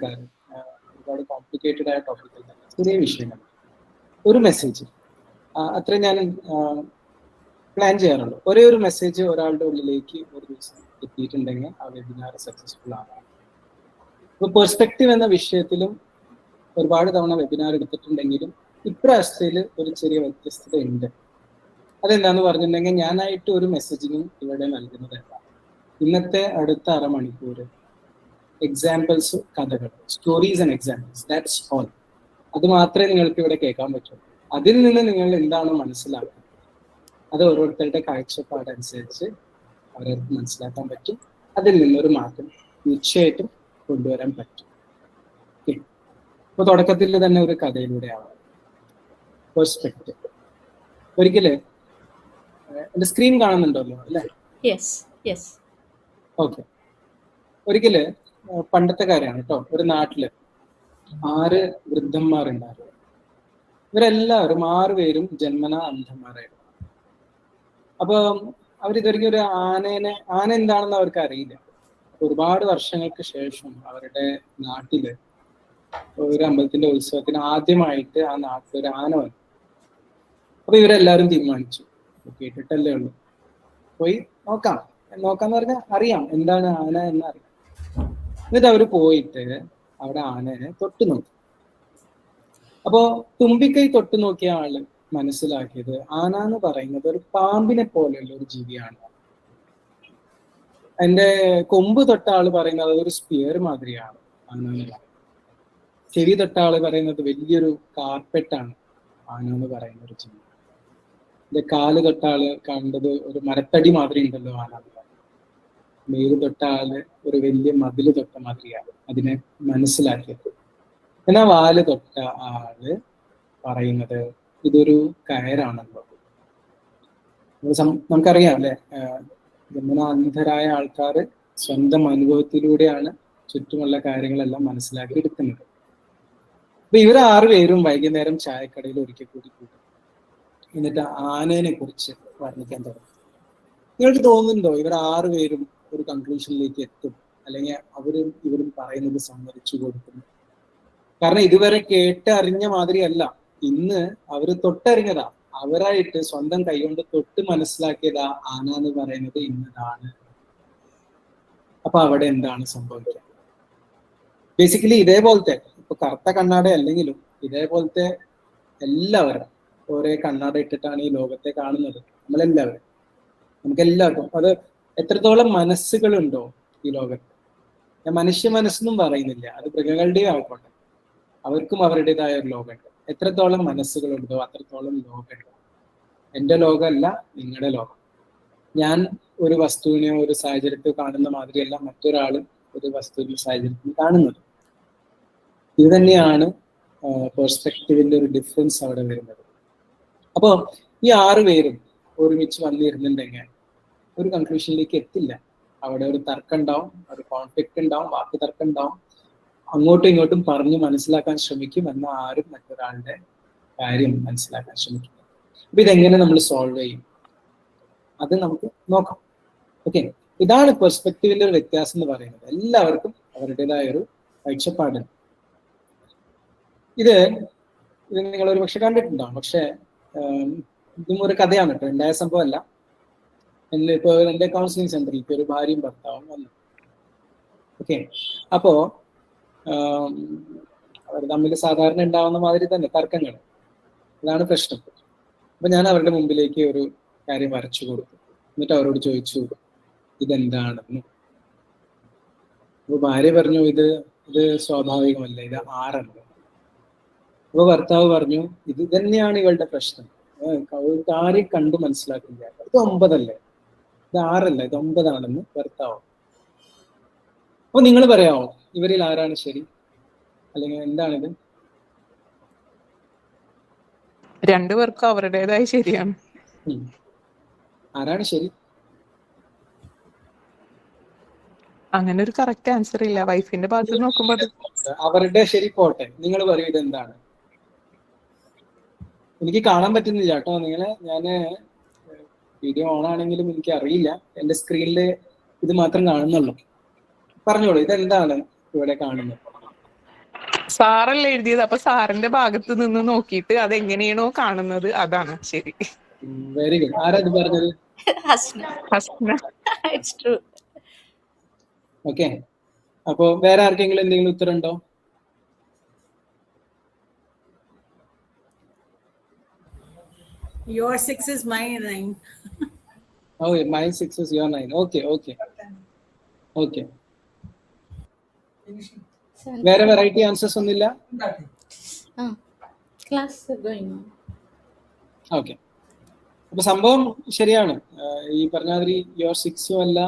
ആൾക്കാർ ഒരുപാട് കോംപ്ലിക്കേറ്റഡ് ആയ ടോപ്പിക്കിൽ തന്നെ ചെറിയ വിഷയങ്ങൾ ഒരു മെസ്സേജ് അത്രയും ഞാൻ പ്ലാൻ ചെയ്യാറുള്ളൂ. ഒരേ ഒരു മെസ്സേജ് ഒരാളുടെ ഉള്ളിലേക്ക് ഒരു ദിവസം എത്തിയിട്ടുണ്ടെങ്കിൽ ആ വെബിനാർ സക്സസ്ഫുൾ ആണ്. ഇപ്പൊ പെർസ്പെക്റ്റീവ് എന്ന വിഷയത്തിലും ഒരുപാട് തവണ വെബിനാർ എടുത്തിട്ടുണ്ടെങ്കിലും ഇപ്രാവശ്യത്തിൽ ഒരു ചെറിയ വ്യത്യസ്തത ഉണ്ട്. അതെന്താന്ന് പറഞ്ഞിട്ടുണ്ടെങ്കിൽ ഞാനായിട്ട് ഒരു മെസ്സേജിങ്ങും ഇവിടെ നൽകുന്നതല്ല. ഇന്നത്തെ അടുത്ത അരമണിക്കൂർ എക്സാമ്പിൾസ്, കഥകൾ, stories and examples, that's all. അത് മാത്രമേ നിങ്ങൾക്ക് ഇവിടെ കേൾക്കാൻ പറ്റുള്ളൂ. അതിൽ നിന്ന് നിങ്ങൾ എന്താണ് മനസ്സിലാക്കുന്നത് അത് ഓരോരുത്തരുടെ കാഴ്ചപ്പാടനുസരിച്ച് അവർക്ക് മനസ്സിലാക്കാൻ പറ്റും. അതിൽ നിന്നൊരു മാറ്റം തീർച്ചയായിട്ടും കൊണ്ടുവരാൻ പറ്റും. ഇപ്പൊ തുടക്കത്തിൽ തന്നെ ഒരു കഥയിലൂടെ ആവാം. പെർസ്പെക്റ്റീവ്. ഒരിക്കല് എന്റെ സ്ക്രീൻ കാണുന്നുണ്ടല്ലോ അല്ലേ? ഓക്കെ. ഒരിക്കല് പണ്ടത്തെ കാര്യമാണ് കേട്ടോ. ഒരു നാട്ടില് 6 വൃദ്ധന്മാരുണ്ടായിരുന്നു. ഇവരെല്ലാവരും 6 പേരും ജന്മന അന്ധന്മാരായിരുന്നു. അപ്പൊ അവരിതുവരെയ്ക്കും ഒരു ആന എന്താണെന്ന് അവർക്ക് അറിയില്ല. ഒരുപാട് വർഷങ്ങൾക്ക് ശേഷം അവരുടെ നാട്ടില് ഒരു അമ്പലത്തിന്റെ ഉത്സവത്തിന് ആദ്യമായിട്ട് ആ നാട്ടിൽ ഒരു ആന വന്നു. അപ്പൊ ഇവരെല്ലാവരും തീരുമാനിച്ചു, കേട്ടിട്ടല്ലേ ഉള്ളൂ, പോയി നോക്കാന്ന് പറഞ്ഞാൽ അറിയാം എന്താണ് ആന എന്ന് അറിയാം. എന്നിട്ട് അവര് പോയിട്ട് അവിടെ ആനനെ തൊട്ടു നോക്കി. അപ്പോ തുമ്പിക്കൈ തൊട്ടു നോക്കിയ ആള് മനസ്സിലാക്കിയത് ആന എന്ന് പറയുന്നത് ഒരു പാമ്പിനെ പോലെയുള്ള ഒരു ജീവിയാണ്. അതിന്റെ കൊമ്പ് തൊട്ട ആള് പറയുന്നത് അതൊരു സ്പിയർ മാതിരിയാണ് ആന എന്ന്. ചെവി തൊട്ട ആള് പറയുന്നത് വലിയൊരു കാർപ്പെറ്റാണ് ആന എന്ന് പറയുന്ന ഒരു ജീവി. ഇതിന്റെ കാല് തൊട്ട ആള് കണ്ടത് ഒരു മരത്തടി മാതിരി ഉണ്ടല്ലോ ആന. മേല് തൊട്ട ആള് ഒരു വലിയ മതില് തൊട്ട മാതിരിയാണ് അതിനെ മനസ്സിലാക്കിയത്. എന്നാൽ വാല് തൊട്ട ആള് പറയുന്നത് ഇതൊരു കയറാണല്ലോ. നമുക്കറിയാം അല്ലെ, അന്ധരായ ആൾക്കാർ സ്വന്തം അനുഭവത്തിലൂടെയാണ് ചുറ്റുമുള്ള കാര്യങ്ങളെല്ലാം മനസ്സിലാക്കി എടുക്കുന്നത്. അപ്പൊ ഇവർ 6 പേരും വൈകുന്നേരം ചായക്കടയിൽ ഒരിക്കൽ കൂടി കൂട്ടും. എന്നിട്ട് ആനേനെ കുറിച്ച് വർണ്ണിക്കാൻ തുടങ്ങി. നിങ്ങൾക്ക് തോന്നുന്നുണ്ടോ ഇവർ 6 പേരും ഒരു കൺക്ലൂഷനിലേക്ക് എത്തും, അല്ലെങ്കിൽ ഇവരും പറയുന്നത് സമ്മതിച്ചു കൊടുക്കുന്നു? കാരണം ഇതുവരെ കേട്ടറിഞ്ഞ മാതിരിയല്ല, ഇന്ന് അവര് തൊട്ടറിഞ്ഞതാ. അവരായിട്ട് സ്വന്തം കൈകൊണ്ട് തൊട്ട് മനസ്സിലാക്കിയതാ ആന എന്ന് പറയുന്നത് ഇന്നതാണ്. അപ്പൊ അവിടെ എന്താണ് സംഭവിക്കുക? ബേസിക്കലി ഇതേപോലത്തെ, ഇപ്പൊ കറുത്ത കണ്ണാട അല്ലെങ്കിലും ഇതേപോലത്തെ എല്ലാവരും ഓരോ കണ്ണാട ഇട്ടിട്ടാണ് ഈ ലോകത്തെ കാണുന്നത്. നമുക്കെല്ലാവർക്കും അത് എത്രത്തോളം മനസ്സുകളുണ്ടോ ഈ ലോകത്ത്. ഞാൻ മനുഷ്യ മനസ്സൊന്നും പറയുന്നില്ല, അത് മൃഗങ്ങളുടെയും ആയിക്കോട്ടെ, അവർക്കും അവരുടേതായ ഒരു ലോകമുണ്ട്. എത്രത്തോളം മനസ്സുകളുണ്ടോ അത്രത്തോളം ലോകമുണ്ട്. എൻ്റെ ലോകമല്ല നിങ്ങളുടെ ലോകം. ഞാൻ ഒരു വസ്തുവിനെയോ ഒരു സാഹചര്യത്തെ കാണുന്ന മാതിരിയല്ല മറ്റൊരാളും ഒരു വസ്തുവിന്റെ സാഹചര്യത്തിൽ കാണുന്നത്. ഇത് തന്നെയാണ് പെർസ്പെക്റ്റീവിന്റെ ഒരു ഡിഫറൻസ് അവിടെ വരുന്നത്. അപ്പൊ ഈ 6 പേരും ഒരുമിച്ച് വന്നിരുന്നുണ്ടെങ്കിൽ ഒരു കൺക്ലൂഷനിലേക്ക് എത്തില്ല. അവിടെ ഒരു തർക്കം ഉണ്ടാവും, ഒരു കോൺഫ്ലിക്റ്റ് ഉണ്ടാവും, വാക്ക് തർക്കം ഉണ്ടാവും. അങ്ങോട്ടും ഇങ്ങോട്ടും പറഞ്ഞ് മനസ്സിലാക്കാൻ ശ്രമിക്കും, എന്നാൽ ആരും മറ്റൊരാളുടെ കാര്യം മനസ്സിലാക്കാൻ ശ്രമിക്കില്ല. അപ്പൊ ഇതെങ്ങനെ നമ്മൾ സോൾവ് ചെയ്യും? അത് നമുക്ക് നോക്കാം. ഓക്കെ, ഇതാണ് പെർസ്പെക്റ്റീവിന്റെ ഒരു വ്യത്യാസം എന്ന് പറയുന്നത്. എല്ലാവർക്കും അവരുടേതായ ഒരു കാഴ്ചപ്പാടുണ്ട്. ഇത് നിങ്ങൾ ഒരു പക്ഷെ കണ്ടിട്ടുണ്ടാവും. പക്ഷെ ഇതും ഒരു കഥയാണ് കേട്ടോ, ഉണ്ടായ സംഭവമല്ല. ഇപ്പൊ എന്റെ കൗൺസിലിംഗ് സെന്ററിൽ ഇപ്പൊ ഒരു ഭാര്യയും ഭർത്താവും വന്നു. ഓക്കെ, അപ്പോ അവർ തമ്മിൽ സാധാരണ ഉണ്ടാവുന്ന മാതിരി തന്നെ തർക്കങ്ങൾ, അതാണ് പ്രശ്നം. അപ്പൊ ഞാൻ അവരുടെ മുമ്പിലേക്ക് ഒരു കാര്യം വരച്ചു കൊടുത്തു. എന്നിട്ട് അവരോട് ചോദിച്ചു ഇതെന്താണെന്ന്. അപ്പൊ ഭാര്യ പറഞ്ഞു ഇത് സ്വാഭാവികമല്ല, ഇത് 6 അല്ല. അപ്പൊ ഭർത്താവ് പറഞ്ഞു ഇത് തന്നെയാണ് ഇവളുടെ പ്രശ്നം, കാര്യം കണ്ടു മനസ്സിലാക്കില്ല, ഇത് 9 അല്ലേ, ഇത് 6 അല്ല, ഇത് 9 ആണെന്ന് ഭർത്താവ്. അപ്പൊ നിങ്ങൾ പറയാമോ ഇവരിൽ ആരാണ് ശരി, അല്ലെങ്കിൽ എന്താണിത്? രണ്ടുപേർക്കും അവരുടേതായി ശരിയാണ്. ആരാണ് ശരി? അങ്ങനെ ഒരു കറക്റ്റ് ആൻസർ ഇല്ല. വൈഫിന്റെ ഭാഗത്ത് നോക്കുമ്പോൾ അവരുടെ ശരി പോട്ടെ, നിങ്ങൾ പറയൂ ഇതെന്താണ്? എനിക്ക് കാണാൻ പറ്റുന്നില്ല കേട്ടോ നിങ്ങളെ. ഞാന് വീഡിയോ ഓൺ ആണെങ്കിലും എനിക്ക് അറിയില്ല, എന്റെ സ്ക്രീനില് ഇത് മാത്രം കാണുന്നുള്ളൂ. പറഞ്ഞോളൂ, ഇതെന്താണ് ഇവിടെ കാണുന്നത്? സാറല്ലേ എഴുതിയത്, അപ്പൊ സാറിന്റെ ഭാഗത്ത് നിന്ന് നോക്കിയിട്ട് അതെങ്ങനെയാണോ കാണുന്നത് അതാണ് ശരി. Very good. ആരാ ഇത് പറഞ്ഞത്? Hasna. Hasna. It's true. Okay. അപ്പോ വേറെ ആർക്കെങ്കിലും എന്തെങ്കിലും ഉത്തരം ഉണ്ടോ? Your 6 is my 9. Oh, my 6 is your 9. Okay. Okay. വേറെ വെറൈറ്റി ആൻസേഴ്സ് ഒന്നുമില്ല? Class going on. ഓക്കെ. അപ്പൊ സംഭവം ശരിയാണ്. ഈ പറഞ്ഞ മാതിരി യുവർ 6ഉം അല്ല,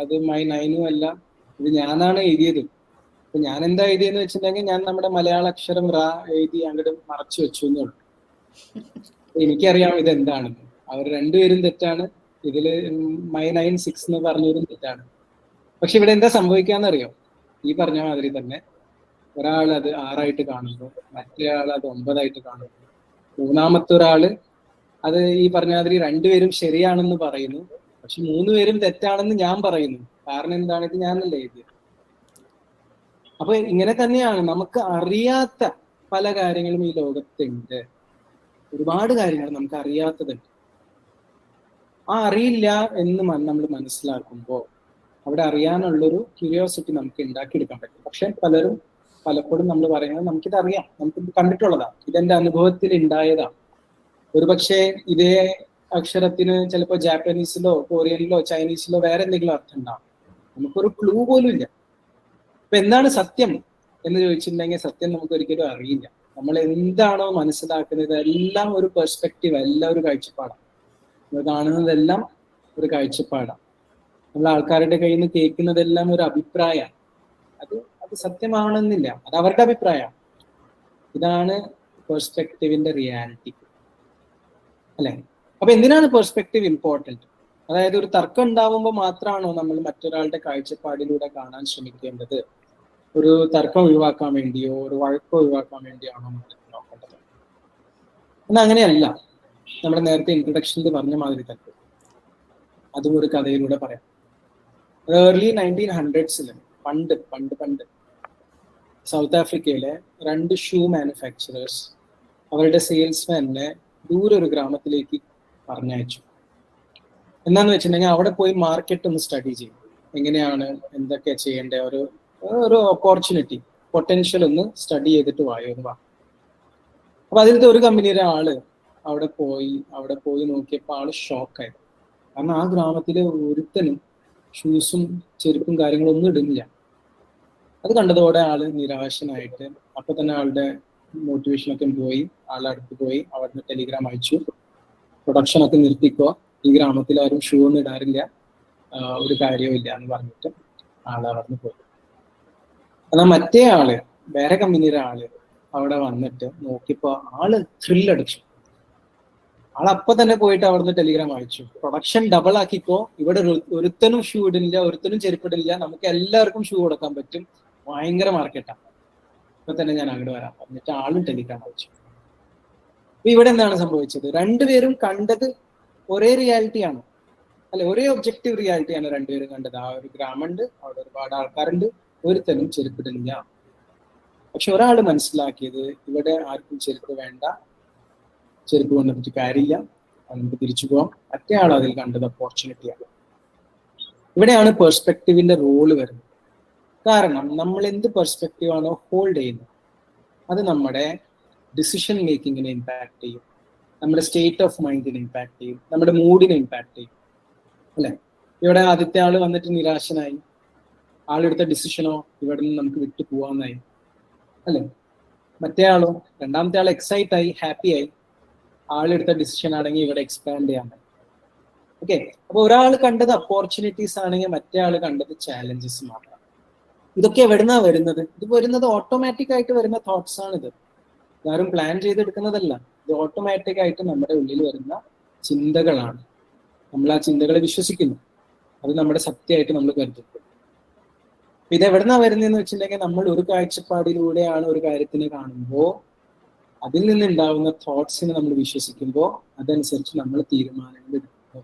അത് മൈ 9ഉം അല്ല, ഇത് ഞാനാണ് എഴുതിയത്. അപ്പൊ ഞാൻ എന്താ എഴുതിയെന്ന് വെച്ചിട്ടുണ്ടെങ്കിൽ ഞാൻ നമ്മുടെ മലയാള അക്ഷരം റാ എഴുതി അങ്ങോട്ട് മറച്ചു വെച്ചു എന്നുള്ളൂ. എനിക്കറിയാം ഇതെന്താണെന്ന്. അവർ രണ്ടുപേരും തെറ്റാണ്. ഇതില് മൈ 9 6 എന്ന് പറഞ്ഞവരും തെറ്റാണ്. പക്ഷെ ഇവിടെ എന്താ സംഭവിക്കാന്നറിയോ? ഈ പറഞ്ഞ മാതിരി തന്നെ ഒരാൾ അത് 6ആയിട്ട് കാണുന്നു, മറ്റേ ആൾ അത് 9ആയിട്ട് കാണുന്നു, മൂന്നാമത്തെ ഒരാള് അത് ഈ പറഞ്ഞ മാതിരി രണ്ടുപേരും ശരിയാണെന്ന് പറയുന്നു, പക്ഷെ 3 പേരും തെറ്റാണെന്ന് ഞാൻ പറയുന്നു. കാരണം എന്താണ്? ഇത് ഞാനല്ലേ എഴുതിയത്. അപ്പൊ ഇങ്ങനെ തന്നെയാണ് നമുക്ക് അറിയാത്ത പല കാര്യങ്ങളും ഈ ലോകത്തുണ്ട്. ഒരുപാട് കാര്യങ്ങൾ നമുക്ക് അറിയാത്തതുണ്ട്. ആ അറിയില്ല എന്ന് നമ്മൾ മനസ്സിലാക്കുമ്പോൾ അവിടെ അറിയാനുള്ളൊരു ക്യൂരിയോസിറ്റി നമുക്ക് ഉണ്ടാക്കിയെടുക്കാൻ പറ്റും. പക്ഷെ പലപ്പോഴും നമ്മൾ പറയുന്നത് നമുക്കിത് അറിയാം, നമുക്കിത് കണ്ടിട്ടുള്ളതാണ്, ഇതെന്റെ അനുഭവത്തിൽ ഉണ്ടായതാണ്. ഒരുപക്ഷെ ഇതേ അക്ഷരത്തിന് ചിലപ്പോൾ ജാപ്പനീസിലോ കൊറിയനിലോ ചൈനീസിലോ വേറെ എന്തെങ്കിലും അർത്ഥം ഉണ്ടാവും. നമുക്കൊരു ക്ലൂ പോലും ഇല്ല. അപ്പൊ എന്താണ് സത്യം എന്ന് ചോദിച്ചിട്ടുണ്ടെങ്കിൽ സത്യം നമുക്ക് ഒരിക്കലും അറിയില്ല. നമ്മൾ എന്താണോ മനസ്സിലാക്കുന്നത് എല്ലാം ഒരു പെർസ്പെക്റ്റീവ്, എല്ലാം ഒരു കാഴ്ചപ്പാടാണ്. നമ്മൾ കാണുന്നതെല്ലാം ഒരു കാഴ്ചപ്പാടാണ്. നമ്മൾ ആൾക്കാരുടെ കയ്യിൽ നിന്ന് കേൾക്കുന്നതെല്ലാം ഒരു അഭിപ്രായമാണ്. അത് സത്യമാണെന്നില്ല, അത് അവരുടെ അഭിപ്രായമാണ്. ഇതാണ് പെർസ്പെക്റ്റീവിന്റെ റിയാലിറ്റി അല്ലെ? അപ്പൊ എന്തിനാണ് പെർസ്പെക്റ്റീവ് ഇമ്പോർട്ടൻറ്റ്? അതായത് ഒരു തർക്കം ഉണ്ടാവുമ്പോൾ മാത്രമാണോ നമ്മൾ മറ്റൊരാളുടെ കാഴ്ചപ്പാടിലൂടെ കാണാൻ ശ്രമിക്കേണ്ടത്? ഒരു തർക്കം ഒഴിവാക്കാൻ വേണ്ടിയോ ഒരു വഴക്കം ഒഴിവാക്കാൻ വേണ്ടിയാണോ നമ്മൾ നോക്കേണ്ടത്? എന്നാൽ അങ്ങനെയല്ല. നമ്മുടെ നേരത്തെ ഇൻട്രൊഡക്ഷനിൽ പറഞ്ഞ മാതിരി തന്നെ അതും ഒരു കഥയിലൂടെ പറയാം. ഏർലി 1900s പണ്ട് സൗത്ത് ആഫ്രിക്കയിലെ 2 ഷൂ മാനുഫാക്ചറേഴ്സ് അവരുടെ സെയിൽസ്മാനെ ദൂരെ ഒരു ഗ്രാമത്തിലേക്ക് പറഞ്ഞയച്ചു. എന്താന്ന് വെച്ചിട്ടുണ്ടെങ്കിൽ അവിടെ പോയി മാർക്കറ്റ് ഒന്ന് സ്റ്റഡി ചെയ്യും. എങ്ങനെയാണ്, എന്തൊക്കെയാ ചെയ്യേണ്ട, ഒരു ഓപ്പർച്യൂണിറ്റി, പൊട്ടൻഷ്യൽ ഒന്ന് സ്റ്റഡി ചെയ്തിട്ട് വായോ എന്ന് പറഞ്ഞു. അപ്പൊ അതിലത്തെ ഒരു കമ്പനിയുടെ ആള് അവിടെ പോയി നോക്കിയപ്പോൾ ആള് ഷോക്കായി. കാരണം ആ ഗ്രാമത്തിലെ ഒരുത്തനും ഷൂസും ചെരുപ്പും കാര്യങ്ങളും ഒന്നും ഇടുന്നില്ല. അത് കണ്ടതോടെ ആള് നിരാശനായിട്ട് അപ്പൊ തന്നെ ആളുടെ മോട്ടിവേഷനൊക്കെ പോയി. ആളുടെ അടുത്ത് പോയി അവിടുന്ന് ടെലിഗ്രാം അയച്ചു, പ്രൊഡക്ഷൻ ഒക്കെ നിർത്തിക്കോ, ഈ ഗ്രാമത്തിൽ ആരും ഷൂ ഒന്നും ഇടാറില്ല, ഒരു കാര്യവും ഇല്ല എന്ന് പറഞ്ഞിട്ട് ആള് അവിടുന്ന് പോയി. എന്നാൽ മറ്റേ ആള്, വേറെ കമ്പനിയുടെ ആള് അവിടെ വന്നിട്ട് നോക്കിയപ്പോ ആള് ത്രില്ലടിച്ചു. ആളപ്പൊ തന്നെ പോയിട്ട് അവിടുന്ന് ടെലിഗ്രാം അയച്ചു, പ്രൊഡക്ഷൻ ഡബിൾ ആക്കിക്കോ, ഇവിടെ ഒരുത്തനും ഷൂ ഇടില്ല, ഒരുത്തനും ചെരുപ്പിടില്ല, നമുക്ക് എല്ലാവർക്കും ഷൂ കൊടുക്കാൻ പറ്റും, ഭയങ്കര മാർക്കറ്റാണ്, ഇപ്പൊ തന്നെ ഞാൻ അങ്ങോട്ട് വരാം പറഞ്ഞിട്ട് ആളും ടെലിഗ്രാം അയച്ചു. അപ്പൊ ഇവിടെ എന്താണ് സംഭവിച്ചത്? രണ്ടുപേരും കണ്ടത് ഒരേ റിയാലിറ്റിയാണ് അല്ലെ, ഒരേ ഒബ്ജക്റ്റീവ് റിയാലിറ്റിയാണ് രണ്ടുപേരും കണ്ടത്. ആ ഒരു ഗ്രാമമുണ്ട്, അവിടെ ഒരുപാട് ആൾക്കാരുണ്ട്, ഒരുത്തനും ചെരുപ്പിടില്ല. പക്ഷെ ഒരാൾ മനസ്സിലാക്കിയത് ഇവിടെ ആർക്കും ചെരുപ്പ് വേണ്ട, ചെരുപ്പ് കൊണ്ടിട്ട് കാര്യമില്ല, നമുക്ക് തിരിച്ചു പോകാം. മറ്റേ ആൾ അതിൽ കണ്ടത് ഓപ്പർച്യൂണിറ്റിയാണ്. ഇവിടെയാണ് പെർസ്പെക്റ്റീവിന്റെ റോള് വരുന്നത്. കാരണം നമ്മൾ എന്ത് പെർസ്പെക്റ്റീവ് ആണോ ഹോൾഡ് ചെയ്യുന്നത് അത് നമ്മുടെ ഡിസിഷൻ മേക്കിങ്ങിനെ ഇമ്പാക്ട് ചെയ്യും, നമ്മുടെ സ്റ്റേറ്റ് ഓഫ് മൈൻഡിനെ ഇമ്പാക്ട് ചെയ്യും, നമ്മുടെ മൂഡിനെ ഇമ്പാക്ട് ചെയ്യും അല്ലെ? ഇവിടെ ആദ്യത്തെ ആള് വന്നിട്ട് നിരാശനായി, ആളെടുത്ത ഡിസിഷനോ ഇവിടെ നിന്ന് നമുക്ക് വിട്ടു പോവാന്നായി അല്ലെ? മറ്റേ ആളോ, രണ്ടാമത്തെ ആൾ എക്സൈറ്റ് ആയി, ഹാപ്പി ആയി, ആളെടുത്ത ഡിസിഷൻ ആണെങ്കിൽ ഇവിടെ എക്സ്പാൻഡ് ചെയ്യാൻ പറ്റും. ഓക്കെ. അപ്പൊ ഒരാൾ കണ്ടത് ഓപ്പർച്യൂണിറ്റീസ് ആണെങ്കിൽ മറ്റേ ആൾ കണ്ടത് ചാലഞ്ചസ് മാത്രമാണ്. ഇതൊക്കെ എവിടുന്നാ വരുന്നത്? ഇത് വരുന്നത് ഓട്ടോമാറ്റിക് ആയിട്ട് വരുന്ന തോട്ട്സ് ആണിത്. ആരും പ്ലാൻ ചെയ്തെടുക്കുന്നതല്ല. ഇത് ഓട്ടോമാറ്റിക് ആയിട്ട് നമ്മുടെ ഉള്ളിൽ വരുന്ന ചിന്തകളാണ്. നമ്മൾ ആ ചിന്തകളെ വിശ്വസിക്കുന്നു, അത് നമ്മുടെ സത്യമായിട്ട് നമ്മൾ കരുതുന്നു. ഇത് എവിടുന്നാ വരുന്നതെന്ന് വെച്ചിട്ടുണ്ടെങ്കിൽ നമ്മൾ ഒരു കാഴ്ചപ്പാടിലൂടെയാണ് ഒരു കാര്യത്തിനെ കാണുമ്പോൾ അതിൽ നിന്നുണ്ടാവുന്ന തോട്ട്സിനെ നമ്മൾ വിശ്വസിക്കുമ്പോൾ അതനുസരിച്ച് നമ്മൾ തീരുമാനങ്ങൾ എടുക്കുന്നു.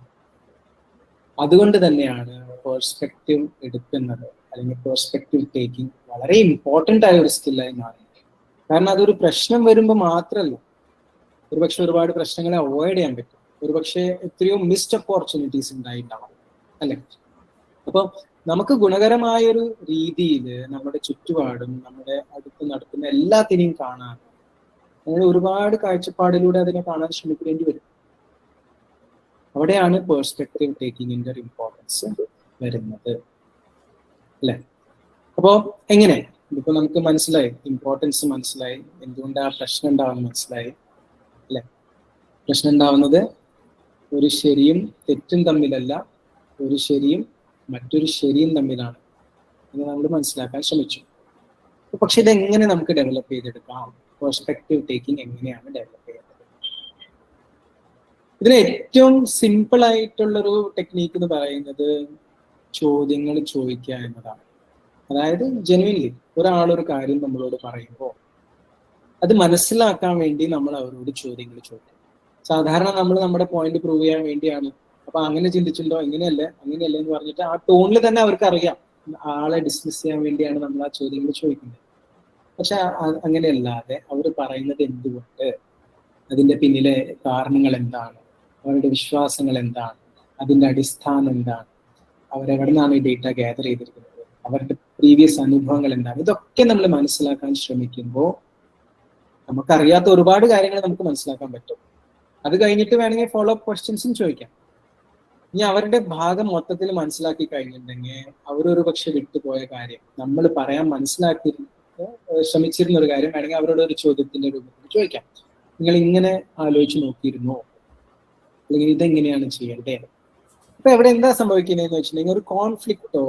അതുകൊണ്ട് തന്നെയാണ് പെർസ്പെക്റ്റീവ് എടുക്കുന്നത് അല്ലെങ്കിൽ പെർസ്പെക്റ്റീവ് ടേക്കിംഗ് വളരെ ഇമ്പോർട്ടൻ്റ് ആയ ഒരു സ്കില്ലായി മാറുന്നത്. കാരണം അതൊരു പ്രശ്നം വരുമ്പോൾ മാത്രമല്ല, ഒരുപക്ഷെ ഒരുപാട് പ്രശ്നങ്ങളെ അവോയ്ഡ് ചെയ്യാൻ പറ്റും. ഒരുപക്ഷെ എത്രയോ മിസ്ഡ് ഓപ്പർച്യൂണിറ്റീസ് ഉണ്ടായിട്ടുണ്ടാവും, അല്ലെ? അപ്പൊ നമുക്ക് ഗുണകരമായൊരു രീതിയിൽ നമ്മുടെ ചുറ്റുപാടും നമ്മുടെ അടുത്ത് നടക്കുന്ന എല്ലാത്തിനെയും കാണാൻ നമ്മൾ ഒരുപാട് കാഴ്ചപ്പാടിലൂടെ അതിനെ കാണാൻ ശ്രമിക്കേണ്ടി വരും. അവിടെയാണ് പേഴ്സ്പെക്റ്റീവ് ടേക്കിങ്ങിന്റെ ഒരു ഇമ്പോർട്ടൻസ് വരുന്നത്, അല്ലെ? അപ്പോ എങ്ങനെ ഇപ്പൊ നമുക്ക് മനസ്സിലായി, ഇമ്പോർട്ടൻസ് മനസ്സിലായി, എന്തുകൊണ്ട് ആ പ്രശ്നം ഉണ്ടാവുന്നത് മനസ്സിലായി, അല്ലെ? പ്രശ്നം ഉണ്ടാവുന്നത് ഒരു ശരിയും തെറ്റും തമ്മിലല്ല, ഒരു ശരിയും മറ്റൊരു ശരിയും തമ്മിലാണ് എന്ന് നമ്മൾ മനസ്സിലാക്കാൻ ശ്രമിച്ചു. പക്ഷെ ഇതെങ്ങനെ നമുക്ക് ഡെവലപ്പ് ചെയ്തെടുക്കാം? പെർസ്പെക്റ്റീവ് ടേക്കിംഗ് എങ്ങനെയാണ് ഡെവലപ്പ് ചെയ്യുന്നത്? ഇതിന് ഏറ്റവും സിമ്പിൾ ആയിട്ടുള്ളൊരു ടെക്നീക്ക് എന്ന് പറയുന്നത് ചോദ്യങ്ങൾ ചോദിക്കുക എന്നതാണ്. അതായത് ജെന്യുവൻലി ഒരാളൊരു കാര്യം നമ്മളോട് പറയുമ്പോൾ അത് മനസ്സിലാക്കാൻ വേണ്ടി നമ്മൾ അവരോട് ചോദ്യങ്ങൾ ചോദിക്കും. സാധാരണ നമ്മൾ നമ്മുടെ പോയിന്റ് പ്രൂവ് ചെയ്യാൻ വേണ്ടിയാണ്, അപ്പൊ അങ്ങനെ ചിന്തിച്ചിട്ടുണ്ടോ, ഇങ്ങനെയല്ലേ അങ്ങനെയല്ലേ എന്ന് പറഞ്ഞിട്ട് ആ ടോണിൽ തന്നെ അവർക്ക് അറിയാം ആളെ ഡിസ്മിസ് ചെയ്യാൻ വേണ്ടിയാണ് നമ്മൾ ആ ചോദ്യങ്ങൾ ചോദിക്കുന്നത്. പക്ഷെ അങ്ങനെയല്ലാതെ അവർ പറയുന്നത് എന്തുകൊണ്ട്, അതിന്റെ പിന്നിലെ കാരണങ്ങൾ എന്താണ്, അവരുടെ വിശ്വാസങ്ങൾ എന്താണ്, അതിന്റെ അടിസ്ഥാനം എന്താണ്, അവരെവിടെ നിന്നാണ് ഈ ഡേറ്റ ഗ്യാദർ ചെയ്തിരിക്കുന്നത്, അവരുടെ പ്രീവിയസ് അനുഭവങ്ങൾ എന്താണ്, ഇതൊക്കെ നമ്മൾ മനസ്സിലാക്കാൻ ശ്രമിക്കുമ്പോൾ നമുക്കറിയാത്ത ഒരുപാട് കാര്യങ്ങൾ നമുക്ക് മനസ്സിലാക്കാൻ പറ്റും. അത് കഴിഞ്ഞിട്ട് വേണമെങ്കിൽ ഫോളോ അപ്പ് ക്വസ്റ്റ്യൻസും ചോദിക്കാം. ഇനി അവരുടെ ഭാഗം മൊത്തത്തിൽ മനസ്സിലാക്കി കഴിഞ്ഞിട്ടുണ്ടെങ്കിൽ അവരൊരു പക്ഷെ വിട്ടുപോയ കാര്യം നമ്മൾ പറയാൻ മനസ്സിലാക്കി ശ്രമിച്ചിരുന്ന ഒരു കാര്യം വേണമെങ്കിൽ അവരോട് ഒരു ചോദ്യത്തിന്റെ രൂപത്തിൽ ചോദിക്കാം. നിങ്ങൾ ഇങ്ങനെ ആലോചിച്ച് നോക്കിയിരുന്നോ, അല്ലെങ്കിൽ ഇതെങ്ങനെയാണ് ചെയ്യേണ്ടത്? അപ്പൊ അവിടെ എന്താ സംഭവിക്കുന്നതെന്ന് വെച്ചിട്ടുണ്ടെങ്കിൽ ഒരു കോൺഫ്ലിക്റ്റോ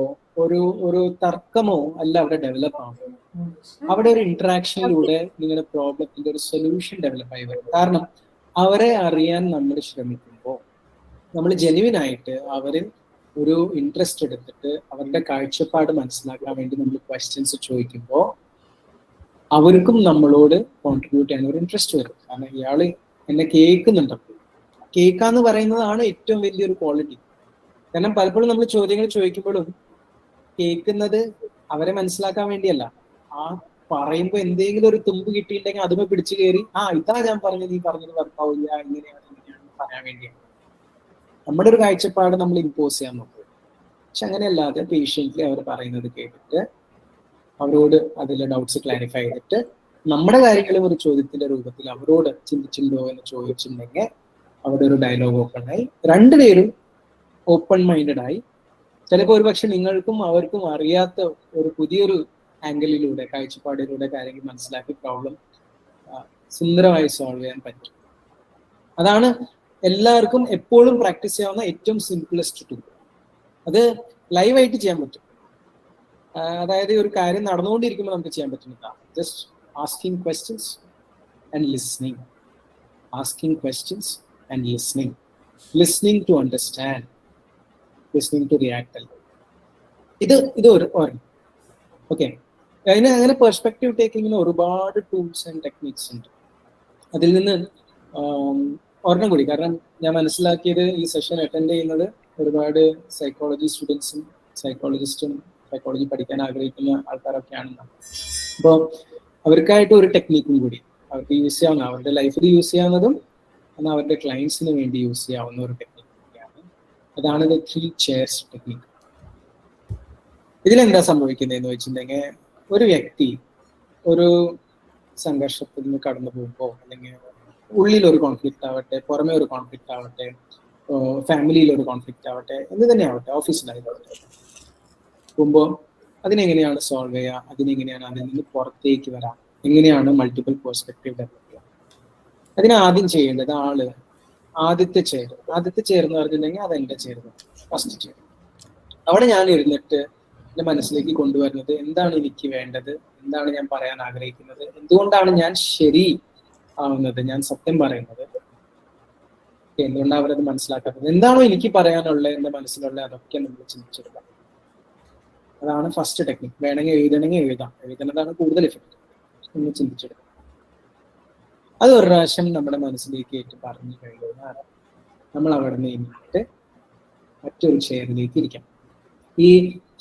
ഒരു തർക്കമോ അല്ല അവിടെ ഡെവലപ്പ് ആവുന്നത്. അവിടെ ഒരു ഇന്ററാക്ഷനിലൂടെ നിങ്ങളുടെ പ്രോബ്ലത്തിന്റെ ഒരു സൊല്യൂഷൻ ഡെവലപ്പ് ആയി വരും. കാരണം അവരെ അറിയാൻ നമ്മൾ ശ്രമിക്കുമ്പോൾ, നമ്മൾ ജെന്യുവൻ ആയിട്ട് അവരിൽ ഒരു ഇൻട്രസ്റ്റ് എടുത്തിട്ട് അവരുടെ കാഴ്ചപ്പാട് മനസ്സിലാക്കാൻ വേണ്ടി നമ്മൾ ക്വസ്റ്റ്യൻസ് ചോദിക്കുമ്പോൾ അവർക്കും നമ്മളോട് കോൺട്രിബ്യൂട്ട് ചെയ്യാൻ ഒരു ഇൻട്രസ്റ്റ് വരും. കാരണം ഇയാള് എന്നെ കേൾക്കുന്നുണ്ടപ്പോൾ, കേൾക്കാന്ന് പറയുന്നതാണ് ഏറ്റവും വലിയൊരു ക്വാളിറ്റി. കാരണം പലപ്പോഴും നമ്മൾ ചോദ്യങ്ങൾ ചോദിക്കുമ്പോഴും കേൾക്കുന്നത് അവരെ മനസ്സിലാക്കാൻ വേണ്ടിയല്ല, ആ പറയുമ്പോൾ എന്തെങ്കിലും ഒരു തുമ്പ് കിട്ടിയിട്ടുണ്ടെങ്കിൽ അതുമേ പിടിച്ചു കയറി ഇതാ ഞാൻ പറഞ്ഞത്, ഈ പറഞ്ഞത് വർക്കാവില്ല, ഇങ്ങനെയാണ് പറയാൻ വേണ്ടിയാണ് നമ്മുടെ ഒരു കാഴ്ചപ്പാട് നമ്മൾ ഇമ്പോസ് ചെയ്യാൻ നോക്കുക. പക്ഷെ അങ്ങനെയല്ലാതെ പേഷ്യൻ്റ്ലി അവർ പറയുന്നത് കേട്ടിട്ട് അവരോട് അതിലെ ഡൗട്ട്സ് ക്ലാരിഫൈ ചെയ്തിട്ട് നമ്മുടെ കാര്യങ്ങളും ഒരു ചോദ്യത്തിന്റെ രൂപത്തിൽ അവരോട് ചിന്തിച്ചിട്ടുണ്ടോ എന്ന് ചോദിച്ചിട്ടുണ്ടെങ്കിൽ അവിടെ ഒരു ഡയലോഗ് ഓപ്പൺ ആയി, രണ്ടുപേരും ഓപ്പൺ മൈൻഡഡ് ആയി. ചിലപ്പോൾ ഒരുപക്ഷെ നിങ്ങൾക്കും അവർക്കും അറിയാത്ത ഒരു പുതിയൊരു ആംഗിളിലൂടെ കാഴ്ചപ്പാടിലൂടെ കാര്യങ്ങൾ മനസ്സിലാക്കി പ്രോബ്ലം സുന്ദരമായി സോൾവ് ചെയ്യാൻ പറ്റും. അതാണ് എല്ലാവർക്കും എപ്പോഴും പ്രാക്ടീസ് ചെയ്യാവുന്ന ഏറ്റവും സിംപിളസ്റ്റ് ടൂൾ. അത് ലൈവായിട്ട് ചെയ്യാൻ പറ്റും. അതായത് ഒരു കാര്യം നടന്നുകൊണ്ടിരിക്കുമ്പോൾ നമുക്ക് ചെയ്യാൻ പറ്റുന്നതാണ് just asking questions and listening, asking questions and listening, listening to understand, listening to react. ഇത് ഒരു ഓക്കെ. അങ്ങനെ പെർസ്പെക്റ്റീവ് ടേക്കിങ്ങിന് ഒരുപാട് ടൂൾസ് ആൻഡ് ടെക്നിക്സ് ഉണ്ട്. അതിൽ നിന്ന് ഒരെണ്ണം കൂടി, കാരണം ഞാൻ മനസ്സിലാക്കിയത് ഈ സെഷൻ അറ്റൻഡ് ചെയ്യുന്നത് ഒരുപാട് സൈക്കോളജി സ്റ്റുഡൻസും സൈക്കോളജിസ്റ്റും സൈക്കോളജി പഠിക്കാൻ ആഗ്രഹിക്കുന്ന ആൾക്കാരൊക്കെയാണെന്നാണ്. അപ്പോൾ അവർക്കായിട്ട് ഒരു ടെക്നിക്കും കൂടി അവർക്ക് യൂസ് ചെയ്യാവുന്ന, അവരുടെ ലൈഫിൽ യൂസ് ചെയ്യാവുന്നതും എന്നാൽ അവരുടെ ക്ലയൻസിന് വേണ്ടി യൂസ് ചെയ്യാവുന്ന ഒരു ടെക്നിക്ക് കൂടിയാണ്. അതാണ് ദ 3 chairs ടെക്നിക്ക്. ഇതിലെന്താ സംഭവിക്കുന്നതെന്ന് വെച്ചിട്ടുണ്ടെങ്കിൽ ഒരു വ്യക്തി ഒരു സംഘർഷത്തിൽ നിന്ന് കടന്നു പോകുമ്പോൾ, അല്ലെങ്കിൽ ഉള്ളിൽ ഒരു കോൺഫ്ലിക്റ്റ് ആവട്ടെ, പുറമെ ഒരു കോൺഫ്ലിക്റ്റ് ആവട്ടെ, ഫാമിലിയിൽ ഒരു കോൺഫ്ലിക്റ്റ് ആവട്ടെ, എന്ത് തന്നെ ആവട്ടെ, ഓഫീസിലായിക്കോട്ടെ, പോകുമ്പോൾ അതിനെങ്ങനെയാണ് സോൾവ് ചെയ്യുക, അതിനെങ്ങനെയാണ് അതിൽ നിന്ന് പുറത്തേക്ക് വരാം, എങ്ങനെയാണ് മൾട്ടിപ്പിൾ പെർസ്പെക്റ്റീവ് ഡെവലപ്പ് ചെയ്യുക? അതിന് ആദ്യം ചെയ്യേണ്ടത് ആദ്യത്തെ ചെയർ എന്ന് പറഞ്ഞിട്ടുണ്ടെങ്കിൽ അത് എൻ്റെ ചെയർ, ഫസ്റ്റ് ചെയർ. അവിടെ ഞാൻ ഇരുന്നിട്ട് എൻ്റെ മനസ്സിലേക്ക് കൊണ്ടുവരുന്നത് എന്താണ് എനിക്ക് വേണ്ടത്, എന്താണ് ഞാൻ പറയാൻ ആഗ്രഹിക്കുന്നത്, എന്തുകൊണ്ടാണ് ഞാൻ ശരി ആവുന്നത്, ഞാൻ സത്യം പറയുന്നത്, എന്തുകൊണ്ടാണ് അവരത് മനസ്സിലാക്കാത്തത്, എന്താണോ എനിക്ക് പറയാനുള്ളത്, എൻ്റെ മനസ്സിലുള്ള അതൊക്കെ നമ്മൾ ചിന്തിച്ചെടുക്കാം. അതാണ് ഫസ്റ്റ് ടെക്നിക്. വേണമെങ്കിൽ എഴുതുന്നതാണ് കൂടുതൽ എഫക്റ്റ്. ഒന്ന് ചിന്തിച്ചെടുക്കാം. അത് ഒരു പ്രാവശ്യം നമ്മുടെ മനസ്സിലേക്ക് ഏറ്റു പറഞ്ഞു കഴിഞ്ഞാൽ നമ്മൾ അവിടെ നിന്ന് കഴിഞ്ഞിട്ട് മറ്റൊരു ചെയറിലേക്ക് ഇരിക്കാം. ഈ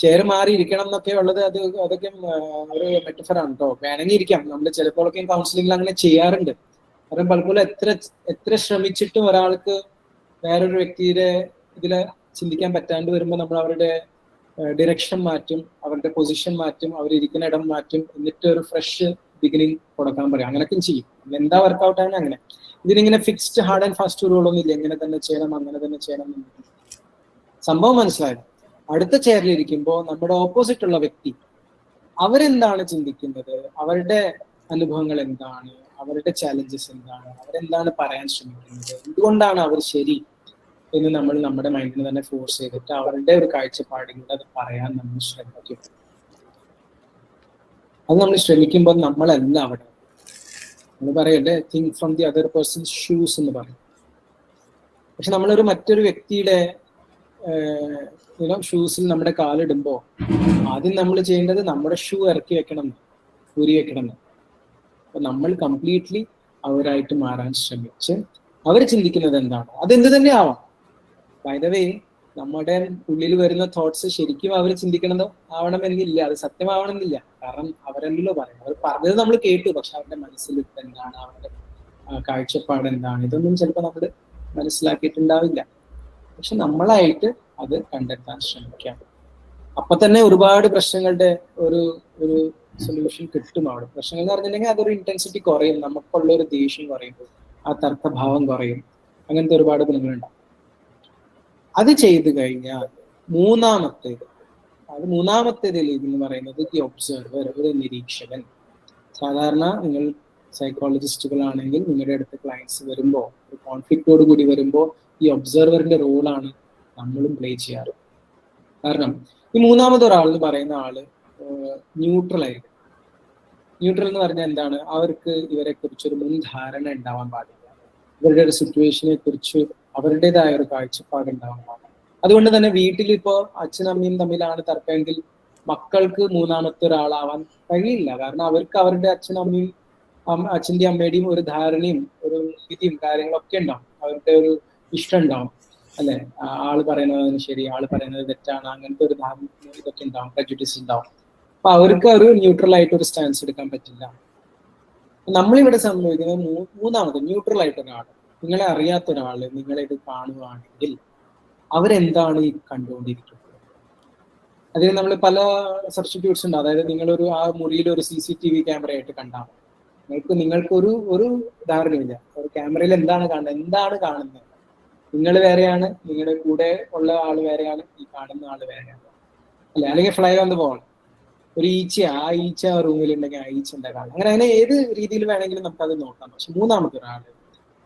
ചെയർ മാറി ഇരിക്കണം എന്നൊക്കെ ഉള്ളത് അതൊക്കെ ഒരു മെറ്റഫറാണ് കേട്ടോ. വേണമെങ്കിൽ ഇരിക്കാം. നമ്മൾ ചിലപ്പോഴൊക്കെ കൗൺസിലിംഗിൽ അങ്ങനെ ചെയ്യാറുണ്ട്. കാരണം പലപ്പോഴും എത്ര ശ്രമിച്ചിട്ടും ഒരാൾക്ക് വേറൊരു വ്യക്തിയുടെ ഇതില് ചിന്തിക്കാൻ പറ്റാണ്ട് വരുമ്പോൾ നമ്മൾ അവരുടെ ഡിറക്ഷൻ മാറ്റും, അവരുടെ പൊസിഷൻ മാറ്റും, അവരിയ്ക്കുന്ന ഇടം മാറ്റും, എന്നിട്ട് ഒരു ഫ്രഷ് ബിഗിനിങ് കൊടുക്കാൻ പറയും. അങ്ങനെയൊക്കെ ചെയ്യും. എന്താ വർക്കൗട്ട് ആണ് അങ്ങനെ. ഇതിനിങ്ങനെ ഫിക്സ്ഡ് ഹാർഡ് ആൻഡ് ഫാസ്റ്റ് റൂളൊന്നും ഇല്ല, എങ്ങനെ തന്നെ ചെയ്യണം അങ്ങനെ തന്നെ ചെയ്യണം. സംഭവം മനസ്സിലായത്. അടുത്ത ചെയറിൽ ഇരിക്കുമ്പോൾ നമ്മുടെ ഓപ്പോസിറ്റ് ഉള്ള വ്യക്തി അവരെന്താണ് ചിന്തിക്കുന്നത്, അവരുടെ അനുഭവങ്ങൾ എന്താണ്, അവരുടെ ചാലഞ്ചസ് എന്താണ്, അവരെന്താണ് പറയാൻ ശ്രമിക്കുന്നത്, എന്തുകൊണ്ടാണ് അവർ ശരി എന്ന് നമ്മൾ നമ്മുടെ മൈൻഡിനെ തന്നെ ഫോഴ്സ് ചെയ്തിട്ട് അവരുടെ ഒരു കാഴ്ചപ്പാടിലൂടെ അത് പറയാൻ നമ്മൾ ശ്രമിക്കും. അത് നമ്മൾ ശ്രമിക്കുമ്പോൾ നമ്മളല്ല അവിടെ. നമ്മൾ പറയല്ലേ, think from the other person's shoes എന്ന് പറയും. പക്ഷെ നമ്മളൊരു മറ്റൊരു വ്യക്തിയുടെ ഷൂസിൽ നമ്മുടെ കാലിടുമ്പോൾ ആദ്യം നമ്മൾ ചെയ്യേണ്ടത് നമ്മുടെ ഷൂ ഇറക്കി വെക്കണം, ഊരി വെക്കണം. അപ്പൊ നമ്മൾ കംപ്ലീറ്റ്ലി അവരായിട്ട് മാറാൻ ശ്രമിച്ച് അവർ ചിന്തിക്കുന്നത് എന്താണ്, അതെന്ത് തന്നെ ആവാം. ബൈ ദ വേ, നമ്മുടെ ഉള്ളിൽ വരുന്ന തോട്ട്സ് ശരിക്കും അവർ ചിന്തിക്കണത് ആവണമെന്നില്ല, അത് സത്യമാവണമെന്നില്ല. കാരണം അവരല്ലോ പറയും, അവർ പറഞ്ഞത് നമ്മൾ കേട്ടു, പക്ഷെ അവരുടെ മനസ്സിൽ എന്താണ്, അവരുടെ കാഴ്ചപ്പാട് എന്താണ്, ഇതൊന്നും ചിലപ്പോൾ നമ്മൾ മനസ്സിലാക്കിയിട്ടുണ്ടാവില്ല. പക്ഷെ നമ്മളായിട്ട് അത് കണ്ടെത്താൻ ശ്രമിക്കാം. അപ്പൊ തന്നെ ഒരുപാട് പ്രശ്നങ്ങളുടെ ഒരു സൊല്യൂഷൻ കിട്ടും അവിടെ. പ്രശ്നങ്ങൾ എന്ന് പറഞ്ഞിട്ടുണ്ടെങ്കിൽ അതൊരു ഇന്റൻസിറ്റി കുറയും, നമുക്കുള്ള ഒരു ദേഷ്യം കുറയും, ആ തർക്കഭാവം കുറയും, അങ്ങനത്തെ ഒരുപാട് ഗുണങ്ങളുണ്ടാവും. അത് ചെയ്തു കഴിഞ്ഞാൽ മൂന്നാമത്തേതിൽ എന്ന് പറയുന്നത് ദി ഒബ്സർവർ, ഒരു നിരീക്ഷകൻ. സാധാരണ നിങ്ങൾ സൈക്കോളജിസ്റ്റുകളാണെങ്കിൽ നിങ്ങളുടെ അടുത്ത് ക്ലയൻസ് വരുമ്പോൾ, ഒരു കോൺഫ്ലിക്റ്റോട് കൂടി വരുമ്പോൾ ഈ ഒബ്സർവറിന്റെ റോളാണ് നമ്മളും പ്ലേ ചെയ്യാറ്. കാരണം ഈ മൂന്നാമതൊരാൾ എന്ന് പറയുന്ന ആള് ന്യൂട്രൽ ആയിരിക്കും. ന്യൂട്രൽ എന്ന് പറഞ്ഞാൽ എന്താണ്, അവർക്ക് ഇവരെ കുറിച്ചൊരു മുൻധാരണ ഉണ്ടാവാൻ പാടില്ല, ഇവരുടെ ഒരു സിറ്റുവേഷനെ കുറിച്ച് അവരുടേതായ ഒരു കാഴ്ചപ്പാട് ഉണ്ടാവാൻ പാടില്ല. അതുകൊണ്ട് തന്നെ വീട്ടിലിപ്പോ അച്ഛനും അമ്മയും തമ്മിലാണ് തർക്കമെങ്കിൽ മക്കൾക്ക് മൂന്നാമത്തെ ഒരാളാവാൻ കഴിയില്ല. കാരണം അവർക്ക് അവരുടെ അച്ഛനും അമ്മയും അച്ഛൻ്റെയും അമ്മയുടെയും ഒരു ധാരണയും ഒരു വിധിയും കാര്യങ്ങളൊക്കെ ഉണ്ടാവും, അവരുടെ ഒരു ഇഷ്ടം ഉണ്ടാവും, അല്ലെ. ആള് പറയുന്നത് ശരി, ആള് പറയുന്നത് തെറ്റാണ്, അങ്ങനത്തെ ഒരു ധാരണ ഇതൊക്കെ ഉണ്ടാവും, പ്രജുഡിസ് ഉണ്ടാവും. അപ്പൊ അവർക്ക് ഒരു ന്യൂട്രൽ ആയിട്ട് ഒരു സ്റ്റാൻസ് എടുക്കാൻ പറ്റില്ല. നമ്മളിവിടെ സംഭവിക്കുന്നത് മൂന്നാമത് ന്യൂട്രൽ ആയിട്ട് ഒരാൾ, നിങ്ങളെ അറിയാത്ത ഒരാള് നിങ്ങളെ ഇത് കാണുകയാണെങ്കിൽ അവരെന്താണ് ഈ കണ്ടുകൊണ്ടിരിക്കുന്നത്. അതിന് നമ്മൾ പല സബ്സ്റ്റിറ്റ്യൂട്ട്സ് ഉണ്ട്. അതായത് നിങ്ങളൊരു ആ മുറിയിൽ ഒരു CCTV ക്യാമറ ആയിട്ട് കണ്ടാൽ നിങ്ങൾക്ക് ഒരു ധാരണയില്ല, ഒരു ക്യാമറയിൽ എന്താണ് കാണുന്നത്. നിങ്ങൾ വേറെയാണ്, നിങ്ങളുടെ കൂടെ ഉള്ള ആള് വേറെയാണ്, ഈ കാണുന്ന ആള് വേറെയാണ്, അല്ലെ. അല്ലെങ്കിൽ ഫ്ലൈ വന്ന് പോകണം, ഒരു ഈച്ച റൂമിലുണ്ടെങ്കിൽ ആ ഈച്ചന്റെ കാണാം. അങ്ങനെ ഏത് രീതിയിൽ വേണമെങ്കിലും നമുക്കത് നോക്കാം. പക്ഷെ മൂന്നാമത്തെ ഒരാള്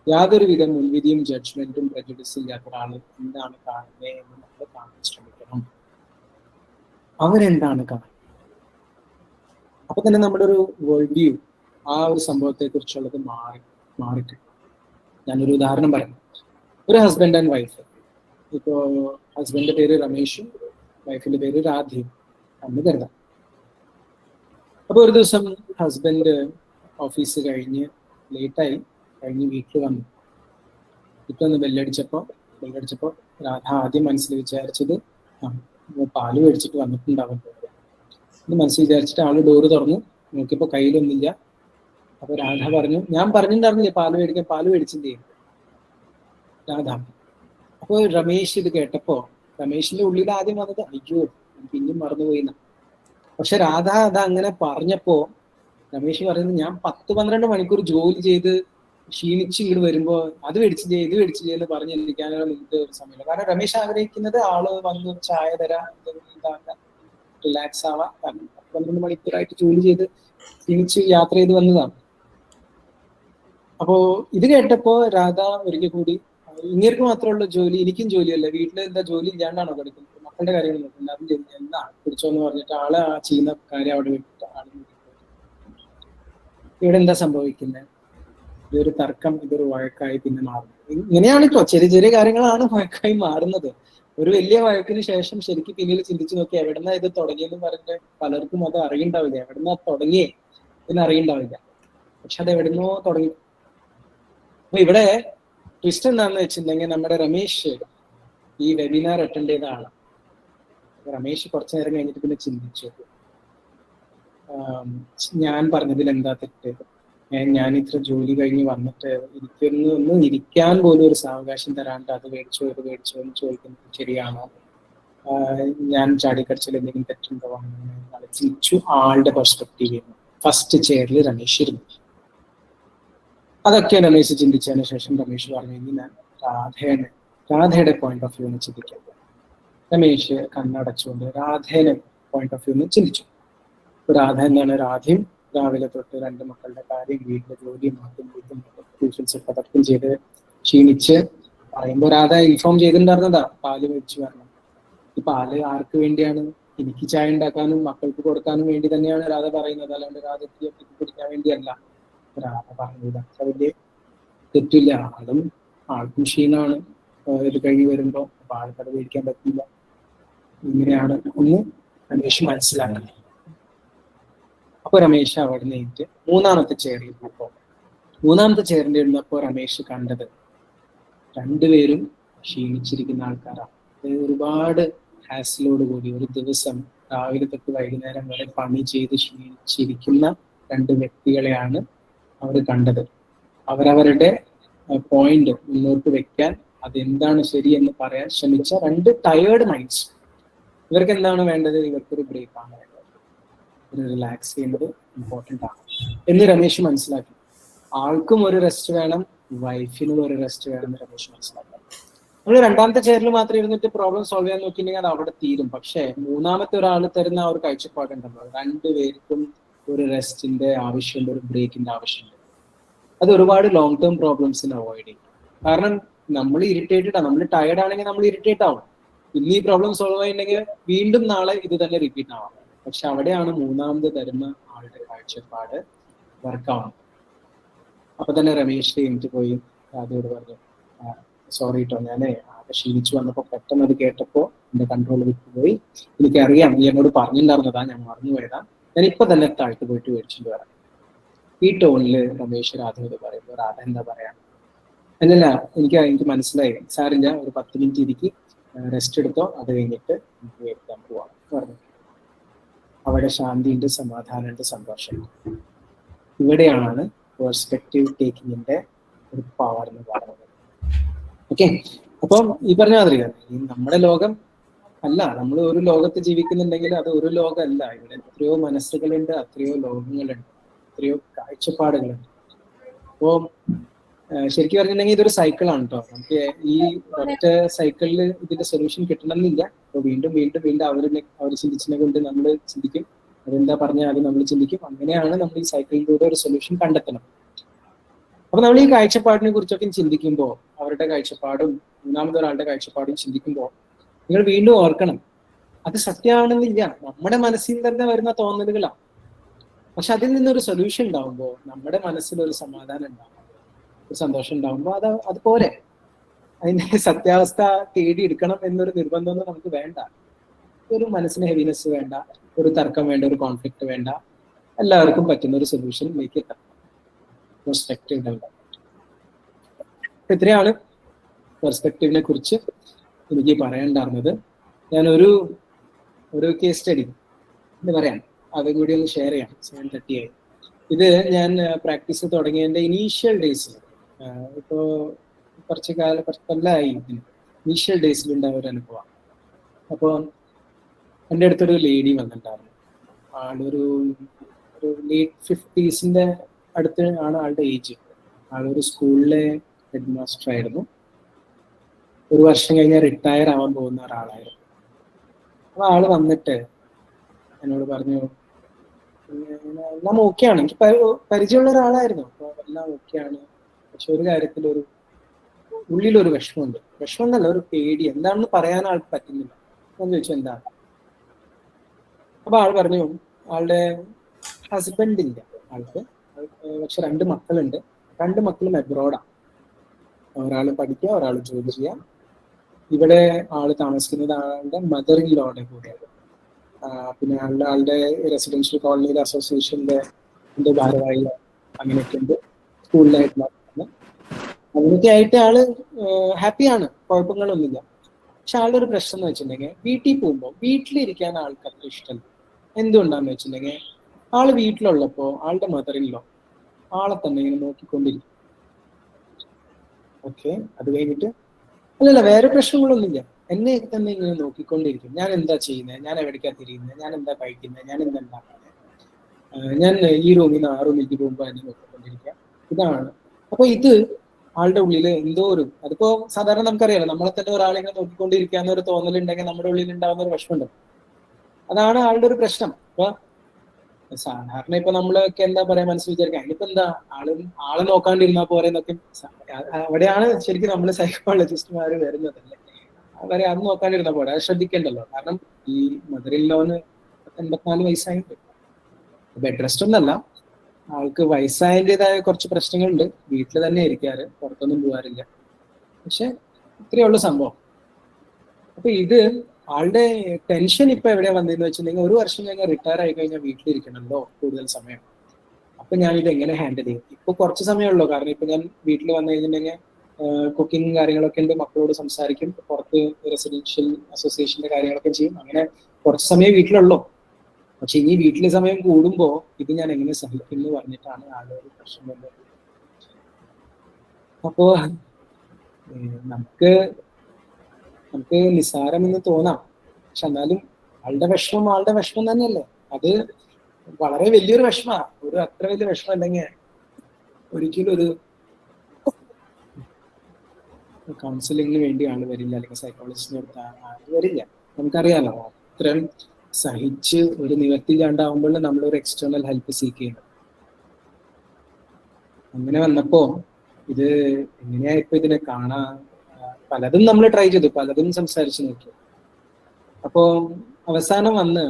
യാതൊരുവിധ മുൻവിധിയും ജഡ്ജ്മെന്റും പ്രജുഡിസും ഇല്ലാത്ത ഒരാള് എന്താണ് കാണുന്നത് എന്ന് നമ്മൾ കാണാൻ ശ്രമിക്കണം. അവരെന്താണ് കാണുന്നത്. അപ്പൊ തന്നെ നമ്മുടെ ഒരു വേൾഡ് വ്യൂ ആ ഒരു സംഭവത്തെ കുറിച്ചുള്ളത് മാറിയിട്ട്. ഞാനൊരു ഉദാഹരണം പറയാം. ഒരു ഹസ്ബൻഡ് ആൻഡ് വൈഫ്. ഇപ്പോ ഹസ്ബൻഡിന്റെ പേര് രമേഷും വൈഫിന്റെ പേര് രാധയും എന്ന് കരുതാം. അപ്പൊ ഒരു ദിവസം ഹസ്ബൻഡ് ഓഫീസ് കഴിഞ്ഞ് ലേറ്റായി കഴിഞ്ഞ് വീട്ടിൽ വന്ന് ബെല്ലടിച്ചപ്പോ രാധ ആദ്യം മനസ്സിൽ വിചാരിച്ചത് പാല് മേടിച്ചിട്ട് വന്നിട്ടുണ്ടാവും എന്ന് മനസ്സിൽ വിചാരിച്ചിട്ട് ആള് ഡോറ് തുറന്നു നോക്കിയപ്പോ കയ്യിലൊന്നുമില്ല. അപ്പൊ രാധ പറഞ്ഞു, ഞാൻ പറഞ്ഞിട്ടുണ്ടായിരുന്നില്ലേ പാല് മേടിച്ചില്ലേ രാധ. അപ്പൊ രമേശ് ഇത് കേട്ടപ്പോ രമേശിന്റെ ഉള്ളിൽ ആദ്യം വന്നത് അയ്യോ പിന്നെയും മറന്നുപോയിന്ന. പക്ഷെ രാധ അത് അങ്ങനെ പറഞ്ഞപ്പോ രമേശ് പറയുന്നത്, ഞാൻ 10-12 മണിക്കൂർ ജോലി ചെയ്ത് ക്ഷീണിച്ച് ഇങ്ങോട്ട് വരുമ്പോ അത് മേടിച്ചില്ലേ ഇത് മേടിച്ചില്ലേ എന്ന് പറഞ്ഞിരിക്കാനുള്ള നിങ്ങൾക്ക് ഒരു സമയമില്ല. കാരണം രമേശ് ആഗ്രഹിക്കുന്നത് ആള് വന്ന് ചായ തരാം, റിലാക്സ് ആവാം. കാരണം 12 മണിക്കൂറായിട്ട് ജോലി ചെയ്ത് ക്ഷീണിച്ച് യാത്ര ചെയ്ത് വന്നതാണ്. അപ്പോ ഇത് കേട്ടപ്പോ രാധ ഒരിക്കൽ കൂടി, ഇങ്ങേർക്ക് മാത്രമുള്ള ജോലി, എനിക്കും ജോലിയല്ല, വീട്ടിൽ എന്താ ജോലി ഇല്ലാണ്ടാണോ കളിക്കുന്നത്, മക്കളുടെ കാര്യങ്ങൾ നോക്കുന്നത്, അതും ചെയ്ത് എന്നാ പിടിച്ചോന്ന് പറഞ്ഞിട്ട് ആള് ആ ചെയ്യുന്ന കാര്യം അവിടെ വിട്ടിട്ട് ഇവിടെ എന്താ സംഭവിക്കുന്നത്, ഇതൊരു തർക്കം, ഇതൊരു വഴക്കായി പിന്നെ മാറുന്നത്. ഇങ്ങനെയാണ് കേട്ടോ, ചെറിയ ചെറിയ കാര്യങ്ങളാണ് വഴക്കായി മാറുന്നത്. ഒരു വലിയ വഴക്കിന് ശേഷം ശരിക്കും പിന്നീട് ചിന്തിച്ചു നോക്കി എവിടെന്നാ ഇത് തുടങ്ങിയെന്ന് പറഞ്ഞിട്ട് പലർക്കും അത് അറിയണ്ടാവില്ല, എവിടെന്നാ തുടങ്ങിയേ എന്ന് അറിയണ്ടാവില്ല. പക്ഷെ അത് എവിടുന്നോ തുടങ്ങി. അപ്പൊ ഇവിടെ ട്വിസ്റ്റ് എന്താണെന്ന് വെച്ചിട്ടുണ്ടെങ്കിൽ നമ്മുടെ രമേശ് ഈ വെബിനാർ അറ്റൻഡ് ചെയ്ത ആളാണ്. രമേശ് കുറച്ചു നേരം കഴിഞ്ഞിട്ട് പിന്നെ ചിന്തിച്ചു, ഞാൻ പറഞ്ഞതിൽ എന്താ തെറ്റ്, ഞാൻ ഇത്ര ജോലി കഴിഞ്ഞ് വന്നിട്ട് ഒന്ന് ഇരിക്കാൻ പോലും ഒരു സാവകാശം തരാണ്ട് അത് മേടിച്ചോ ഇത് മേടിച്ചോ എന്ന് ചോദിക്കുന്നത് ശരിയാണോ, ഞാൻ ചാടിക്കടിച്ചാൽ എന്തെങ്കിലും തെറ്റുണ്ടോ, അങ്ങനെ ചിരിച്ചു. ആളുടെ പെർസ്പെക്റ്റീവ് ഫസ്റ്റ് ചെയറിൽ രമേശ് ഇരുന്നു. അതൊക്കെ രമേശ് ചിന്തിച്ചതിന് ശേഷം രമേശ് പറഞ്ഞു, ഇനി ഞാൻ രാധയുടെ പോയിന്റ് ഓഫ് വ്യൂന്ന് ചിന്തിക്കാം. രമേശ് കണ്ണടച്ചുകൊണ്ട് രാധയുടെ പോയിന്റ് ഓഫ് വ്യൂന്ന് ചിന്തിച്ചു. രാധ എന്താണ്? രാധയും രാവിലെ തൊട്ട് 2 മക്കളുടെ കാര്യം, വീട്ടിലെ ജോലിയും ട്യൂഷൻസ് പതക്കം ചെയ്ത് ക്ഷീണിച്ച് പറയുമ്പോൾ രാധ ഇൻഫോം ചെയ്തിട്ടുണ്ടായിരുന്നതാ പാല് മേടിച്ചു വരണം. ഈ പാല് ആർക്ക് വേണ്ടിയാണ്? എനിക്ക് ചായ ഉണ്ടാക്കാനും മക്കൾക്ക് കൊടുക്കാനും വേണ്ടി തന്നെയാണ് രാധ പറയുന്നത്, അല്ലാണ്ട് രാധയ്ക്ക് കുടിക്കാൻ വേണ്ടിയല്ല. രാധ പറഞ്ഞത് വലിയ തെറ്റില്ല. ആൾക്കും ക്ഷീണമാണ് ഇത് കഴിഞ്ഞ് വരുമ്പോ, അപ്പൊ ആൾക്കത് മേടിക്കാൻ പറ്റില്ല. ഇങ്ങനെയാണ് ഒന്ന് രമേശ് മനസ്സിലാക്കുന്നത്. അപ്പൊ രമേശ് അവിടെ നിന്നിട്ട് 3ാമത്തെ ചെയറിൽ ഇരുന്നപ്പോ, 3ാമത്തെ ചെയറിൽ ഇരുന്നപ്പോ രമേശ് കണ്ടത് 2 പേരും ക്ഷീണിച്ചിരിക്കുന്ന ആൾക്കാരാണ്. ഒരുപാട് ഹാസിലോട് കൂടി ഒരു ദിവസം രാവിലെ തൊട്ട് വൈകുന്നേരം വരെ പണി ചെയ്ത് ക്ഷീണിച്ചിരിക്കുന്ന 2 വ്യക്തികളെയാണ് അവർ കണ്ടത്. അവരവരുടെ പോയിന്റ് മുന്നോട്ട് വെക്കാൻ, അതെന്താണ് ശരിയെന്ന് പറയാൻ ശ്രമിച്ച 2 ടയേർഡ് മൈൻഡ്സ്. ഇവർക്ക് എന്താണ് വേണ്ടത്? ഇവർക്കൊരു ബ്രേക്ക് ആണ് വേണ്ടത്, ഒരു റിലാക്സ് ചെയ്യുന്നത് ഇമ്പോർട്ടൻ്റ് ആണ് എന്ന് രമേശ് മനസ്സിലാക്കി. ആൾക്കും ഒരു റെസ്റ്റ് വേണം, വൈഫിനും ഒരു റെസ്റ്റ് വേണം എന്ന് രമേശ് മനസ്സിലാക്കി. നമ്മൾ 2ാമത്തെ ചെയറിൽ മാത്രം ഇരുന്നിട്ട് പ്രോബ്ലം സോൾവ് ചെയ്യാൻ നോക്കിയിട്ടുണ്ടെങ്കിൽ അത് അവിടെ തീരും. പക്ഷേ 3ാമത്തെ ഒരാൾ തരുന്ന ആ ഒരു കാഴ്ചപ്പാടുണ്ടല്ലോ, 2 പേർക്കും ഒരു റെസ്റ്റിന്റെ ആവശ്യമുണ്ട്, ഒരു ബ്രേക്കിന്റെ ആവശ്യമുണ്ട്. അത് ഒരുപാട് ലോങ് ടേം പ്രോബ്ലംസിന് അവോയ്ഡ് ചെയ്യും. കാരണം നമ്മൾ ഇറിറ്റേറ്റഡ് ആണ്, നമ്മൾ ടയർഡ് ആണെങ്കിൽ നമ്മൾ ഇറിറ്റേറ്റ് ആവും. ഇന്ന് ഈ പ്രോബ്ലം സോൾവ് ആയിട്ടുണ്ടെങ്കിൽ വീണ്ടും നാളെ ഇത് തന്നെ റിപ്പീറ്റ് ആവാം. പക്ഷെ അവിടെയാണ് 3ാമത് തരുന്ന ആളുടെ കാഴ്ചപ്പാട് വർക്കാവുന്നത്. അപ്പൊ തന്നെ രമേശ് എനിക്ക് പോയി അതോട് പറഞ്ഞു, സോറി കേട്ടോ, ഞാൻ ആകെ ക്ഷീണിച്ചു വന്നപ്പോൾ പെട്ടെന്ന് അത് കേട്ടപ്പോൾ എന്റെ കൺട്രോൾ വിട്ടുപോയി. എനിക്കറിയാം നീ എന്നോട് പറഞ്ഞിട്ടുണ്ടായിരുന്നതാ, ഞാൻ മറന്നുപോയതാ, ഞാൻ ഇപ്പൊ തന്നെ താഴ്ത്തു പോയിട്ട് മേടിച്ചിട്ട് വരാം. ഈ ടോണില് രമേശ് രാധയോട് പറയുമ്പോൾ രാധ എന്താ പറയാ, അല്ലല്ല എനിക്ക് മനസ്സിലായി സാറില്ല, ഒരു 10 മിനിറ്റ് ഇരിക്ക്, റെസ്റ്റ് എടുത്തോ, അത് കഴിഞ്ഞിട്ട് നമുക്ക് എടുക്കാൻ പോവാം പറഞ്ഞു. അവിടെ ശാന്തിയുണ്ട്, സമാധാനമുണ്ട്, സന്തോഷമുണ്ട്. ഇവിടെയാണ് പെർസ്പെക്റ്റീവ് ടേക്കിങ്ങിന്റെ ഒരു പവർ എന്ന് പറയുന്നത്. ഓക്കെ, അപ്പം ഈ പറഞ്ഞ മാതിരി നമ്മുടെ ലോകം അല്ല, നമ്മൾ ഒരു ലോകത്ത് ജീവിക്കുന്നുണ്ടെങ്കിൽ അത് ഒരു ലോകമല്ല. ഇവിടെ എത്രയോ മനസ്സുകളുണ്ട്, എത്രയോ ലോകങ്ങളുണ്ട്, എത്രയോ കാഴ്ചപ്പാടുകളുണ്ട്. അപ്പോ ശരിക്കും പറഞ്ഞിട്ടുണ്ടെങ്കിൽ ഇതൊരു സൈക്കിളാണ് കേട്ടോ. നമുക്ക് ഈ ഒറ്റ സൈക്കിളിൽ ഇതിന്റെ സൊല്യൂഷൻ കിട്ടണമെന്നില്ല. അപ്പൊ വീണ്ടും വീണ്ടും വീണ്ടും അവർ ചിന്തിച്ചതിനെ കൊണ്ട് നമ്മൾ ചിന്തിക്കും, അതെന്താ പറഞ്ഞാൽ അത് നമ്മൾ ചിന്തിക്കും. അങ്ങനെയാണ് നമ്മൾ ഈ സൈക്കിളിലൂടെ ഒരു സൊല്യൂഷൻ കണ്ടെത്തണം. അപ്പൊ നമ്മൾ ഈ കാഴ്ചപ്പാടിനെ കുറിച്ചൊക്കെ ചിന്തിക്കുമ്പോൾ, അവരുടെ കാഴ്ചപ്പാടും 3ാമതൊരാളുടെ കാഴ്ചപ്പാടും ചിന്തിക്കുമ്പോൾ നിങ്ങൾ വീണ്ടും ഓർക്കണം, അത് സത്യമാണെന്നില്ല, നമ്മുടെ മനസ്സിൽ തന്നെ വരുന്ന തോന്നലുകളാണ്. പക്ഷെ അതിൽ നിന്നൊരു സൊല്യൂഷൻ ഉണ്ടാവുമ്പോൾ നമ്മുടെ മനസ്സിലൊരു സമാധാനം ഉണ്ടാവും, ഒരു സന്തോഷം ഉണ്ടാവുമ്പോൾ അത് പോരെ. അതിന്റെ സത്യാവസ്ഥ തേടിയെടുക്കണം എന്നൊരു നിർബന്ധമൊന്നും നമുക്ക് വേണ്ട. ഒരു മനസ്സിന് ഹെവിനെസ് വേണ്ട, ഒരു തർക്കം വേണ്ട, ഒരു കോൺഫ്ലിക്റ്റ് വേണ്ട. എല്ലാവർക്കും പറ്റുന്ന ഒരു സൊല്യൂഷനിലേക്ക് എത്തണം. Perspective development. ഇത്രയാണ് പെർസ്പെക്റ്റീവിനെ കുറിച്ച് എനിക്ക് പറയാനുണ്ടായിരുന്നത്. ഞാൻ ഒരു കേസ് സ്റ്റഡി എന്ന് പറയാം, അതും കൂടി ഒന്ന് ഷെയർ ചെയ്യാം. 7:30 ആയി. ഇത് ഞാൻ പ്രാക്ടീസ് തുടങ്ങിയതിന്റെ ഇനീഷ്യൽ ഡേയ്സിൽ, ഇപ്പോൾ കുറച്ച് കൊല്ലമായി ഇതിന്, ഇനീഷ്യൽ ഡേയ്സിലുണ്ടായ ഒരു അനുഭവം. അപ്പോൾ എൻ്റെ അടുത്തൊരു ലേഡി വന്നിട്ടുണ്ടായിരുന്നു. ആളൊരു ലേറ്റ് 50s അടുത്ത് ആണ് ആളുടെ ഏജ്. ആളൊരു സ്കൂളിലെ ഹെഡ് മാസ്റ്റർ ആയിരുന്നു. 1 വർഷം കഴിഞ്ഞാൽ റിട്ടയർ ആവാൻ പോകുന്ന ഒരാളായിരുന്നു. അപ്പൊ ആള് വന്നിട്ട് എന്നോട് പറഞ്ഞു, എല്ലാം ഓക്കെയാണ്, എനിക്ക് പരിചയമുള്ള ഒരാളായിരുന്നു, അപ്പൊ എല്ലാം ഓക്കെയാണ്, പക്ഷെ ഒരു കാര്യത്തിൽ ഉള്ളിലൊരു വിഷമമുണ്ട്. വിഷമം എന്നല്ല, ഒരു പേടി, എന്താണെന്ന് പറയാൻ ആൾക്ക് പറ്റുന്നില്ല. ഞാൻ ചോദിച്ചു എന്താണ്. അപ്പൊ ആൾ പറഞ്ഞു, ആളുടെ ഹസ്ബൻഡ് ഇല്ല ആൾക്ക്, പക്ഷെ 2 മക്കളുണ്ട്. 2 മക്കളും അബ്രോഡാണ്. ഒരാൾ പഠിക്കുക, ഒരാൾ ജോലി ചെയ്യാം. ഇവിടെ ആള് താമസിക്കുന്നത് ആളുടെ മദർ ഇൻ ലോയുടെ കൂടെയാണ്. പിന്നെ ആളുടെ റെസിഡൻഷ്യൽ കോളനിയിലെ അസോസിയേഷന്റെ ഭാരവാഹി അങ്ങനെയൊക്കെ ഉണ്ട്. സ്കൂളിലായിട്ട് അങ്ങനെയൊക്കെ ആയിട്ട് ആള് ഹാപ്പിയാണ്, കുഴപ്പങ്ങളൊന്നുമില്ല. പക്ഷെ ആളുടെ ഒരു പ്രശ്നം എന്ന് വെച്ചിട്ടുണ്ടെങ്കിൽ വീട്ടിൽ പോകുമ്പോൾ വീട്ടിലിരിക്കാൻ ആൾക്ക് അത്ര ഇഷ്ടമല്ല. എന്തുകൊണ്ടാന്ന് വെച്ചിട്ടുണ്ടെങ്കിൽ ആള് വീട്ടിലുള്ളപ്പോ ആളുടെ മദറിലോ ആളെ തന്നെ ഇങ്ങനെ നോക്കിക്കൊണ്ടിരിക്കും. ഓക്കെ, അത് കഴിഞ്ഞിട്ട് അല്ലല്ല വേറെ പ്രശ്നങ്ങളൊന്നുമില്ല, എന്നെ തന്നെ ഇങ്ങനെ നോക്കിക്കൊണ്ടിരിക്കും. ഞാൻ എന്താ ചെയ്യുന്നത്, ഞാൻ എവിടേക്കാ തിരിയുന്നത്, ഞാൻ എന്താ കഴിക്കുന്നത്, ഞാൻ എന്താ ഉണ്ടാക്കുന്നത്, ഞാൻ ഈ റൂമിൽ നിന്ന് ആ റൂമിലേക്ക് പോകുമ്പോൾ എന്നെ നോക്കിക്കൊണ്ടിരിക്കുക. ഇതാണ്. അപ്പൊ ഇത് ആളുടെ ഉള്ളിൽ എന്തോ ഒരു, അതിപ്പോ സാധാരണ നമുക്കറിയാലോ, നമ്മളെ തന്നെ ഒരാളിങ്ങനെ നോക്കിക്കൊണ്ടിരിക്കാന്ന് ഒരു തോന്നലുണ്ടെങ്കിൽ നമ്മുടെ ഉള്ളിൽ ഉണ്ടാകുന്ന ഒരു വിഷമമുണ്ട്. അതാണ് ആളുടെ ഒരു പ്രശ്നം. അപ്പൊ സാധാരണ ഇപ്പൊ നമ്മളൊക്കെ എന്താ പറയാ മനസ്സിൽ വിചാരിക്കാം, അതിനിപ്പോ എന്താ ആളെ നോക്കാണ്ടിരുന്നാ പോരെ എന്നൊക്കെ. അവിടെയാണ് ശരിക്കും നമ്മൾ സൈക്കോളജിസ്റ്റുമാർ വരുന്നതല്ലേ. അവരെ അത് നോക്കാണ്ടിരുന്നാ പോരെ, അത് ശ്രദ്ധിക്കേണ്ടല്ലോ. കാരണം ഈ മദറിലോന് 84 വയസ്സായിട്ട് ബെഡ് റെസ്റ്റ് ഒന്നല്ല, ആൾക്ക് വയസ്സായതിൻ്റെതായ കുറച്ച് പ്രശ്നങ്ങളുണ്ട്. വീട്ടിൽ തന്നെ ഇരിക്കാറ്, പുറത്തൊന്നും പോകാറില്ല. പക്ഷെ ഇത്രയേ ഉള്ളൂ സംഭവം. അപ്പൊ ഇത് ആളുടെ ടെൻഷൻ ഇപ്പൊ എവിടെയാ വന്നതെന്ന് വെച്ചിട്ടുണ്ടെങ്കിൽ, 1 വർഷം കഴിഞ്ഞാൽ റിട്ടയർ ആയി കഴിഞ്ഞാൽ വീട്ടിലിരിക്കണമല്ലോ കൂടുതൽ സമയം. അപ്പൊ ഞാൻ ഇത് എങ്ങനെ ഹാൻഡിൽ ചെയ്യും? ഇപ്പൊ കുറച്ച് സമയമുള്ളൂ, കാരണം ഇപ്പൊ ഞാൻ വീട്ടിൽ വന്നു കഴിഞ്ഞിട്ടുണ്ടെങ്കിൽ കുക്കിംഗ് കാര്യങ്ങളൊക്കെ ഉണ്ട്, മക്കളോട് സംസാരിക്കും, പുറത്ത് റെസിഡൻഷ്യൽ അസോസിയേഷന്റെ കാര്യങ്ങളൊക്കെ ചെയ്യും. അങ്ങനെ കുറച്ച് സമയം വീട്ടിലുള്ളൂ. പക്ഷെ ഇനി വീട്ടിലെ സമയം കൂടുമ്പോ ഇത് ഞാൻ എങ്ങനെ സഹിക്കും എന്ന് പറഞ്ഞിട്ടാണ് ആളുകൾ പ്രശ്നം വന്നത്. അപ്പോ നമുക്ക് നിസ്സാരമെന്ന് തോന്നാം, പക്ഷെ എന്നാലും ആളുടെ വിഷമം തന്നെയല്ലേ. അത് വളരെ വലിയൊരു വിഷമമാണ്. ഒരു അത്ര വലിയ വിഷമം അല്ലെങ്കിൽ ഒരിക്കലും ഒരു കൗൺസിലിങ്ങിന് വേണ്ടി ആള് വരില്ല, അല്ലെങ്കിൽ സൈക്കോളജിസ്റ്റിന് എടുത്താൽ ആള് വരില്ല. നമുക്കറിയാലോ, അത്രയും സഹിച്ച് ഒരു നിവർത്തിയില്ലാണ്ടാവുമ്പോൾ നമ്മളൊരു എക്സ്റ്റേണൽ ഹെൽപ്പ് സീക്ക് ചെയ്യണം. അങ്ങനെ വന്നപ്പോ ഇത് എങ്ങനെയാ ഇപ്പൊ ഇതിനെ കാണാൻ, പലതും നമ്മൾ ട്രൈ ചെയ്തു, പലതും സംസാരിച്ചു നോക്കി. അപ്പോ അവസാനം വന്ന്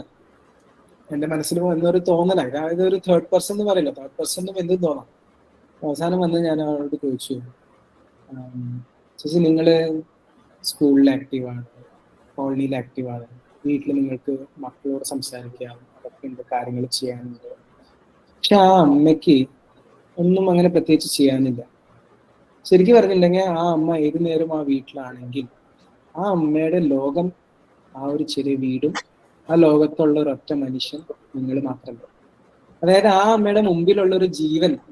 എന്റെ മനസ്സിൽ വന്നൊരു തോന്നലായി, അതായത് ഒരു തേർഡ് പേഴ്സൺ എന്ന് പറയില്ല, തേർഡ് പേഴ്സണും എന്തും തോന്നാം. അവസാനം വന്ന് ഞാൻ അവളോട് ചോദിച്ചു, ചേച്ചി നിങ്ങള് സ്കൂളിൽ ആക്റ്റീവാണ്, കോളനിയിൽ ആക്റ്റീവാണ്, വീട്ടിൽ നിങ്ങൾക്ക് മക്കളോട് സംസാരിക്കാം, അതൊക്കെ ഉണ്ട്, കാര്യങ്ങൾ ചെയ്യാനുണ്ട്. പക്ഷെ ആ അമ്മയ്ക്ക് ഒന്നും അങ്ങനെ പ്രത്യേകിച്ച് ചെയ്യാനില്ല. ശരിക്കും പറഞ്ഞിട്ടുണ്ടെങ്കിൽ ആ അമ്മ ഏതു നേരം ആ വീട്ടിലാണെങ്കിൽ ആ അമ്മയുടെ ലോകം ആ ഒരു ചെറിയ വീടും ആ ലോകത്തുള്ള ഒരൊറ്റ മനുഷ്യൻ നിങ്ങൾ മാത്രമല്ല. അതായത് ആ അമ്മയുടെ മുമ്പിലുള്ള ഒരു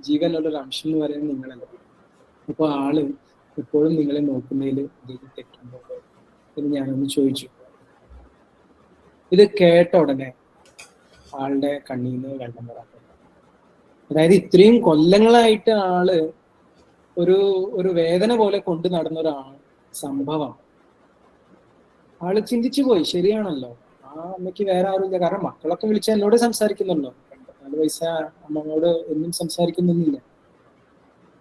ജീവനുള്ള ഒരു അംശം എന്ന് പറയുന്നത് നിങ്ങളല്ല. ഇപ്പൊ ആള് എപ്പോഴും നിങ്ങളെ നോക്കുന്നതിൽ എന്തെങ്കിലും തെറ്റുണ്ടോ എന്ന് ഞാനൊന്ന് ചോദിച്ചു. ഇത് കേട്ട ഉടനെ ആളുടെ കണ്ണീന്ന് വെള്ളം വരാൻ. അതായത് ഇത്രയും കൊല്ലങ്ങളായിട്ട് ആള് ഒരു വേദന പോലെ കൊണ്ടു നടന്ന സംഭവം ആള് ചിന്തിച്ചു പോയി. ശരിയാണല്ലോ, ആ അമ്മയ്ക്ക് വേറെ ആരുമില്ല. കാരണം മക്കളൊക്കെ വിളിച്ച് എന്നോട് സംസാരിക്കുന്നുണ്ടോ, 84 വയസ്സായ അമ്മയോട് ഒന്നും സംസാരിക്കുന്നൊന്നുമില്ല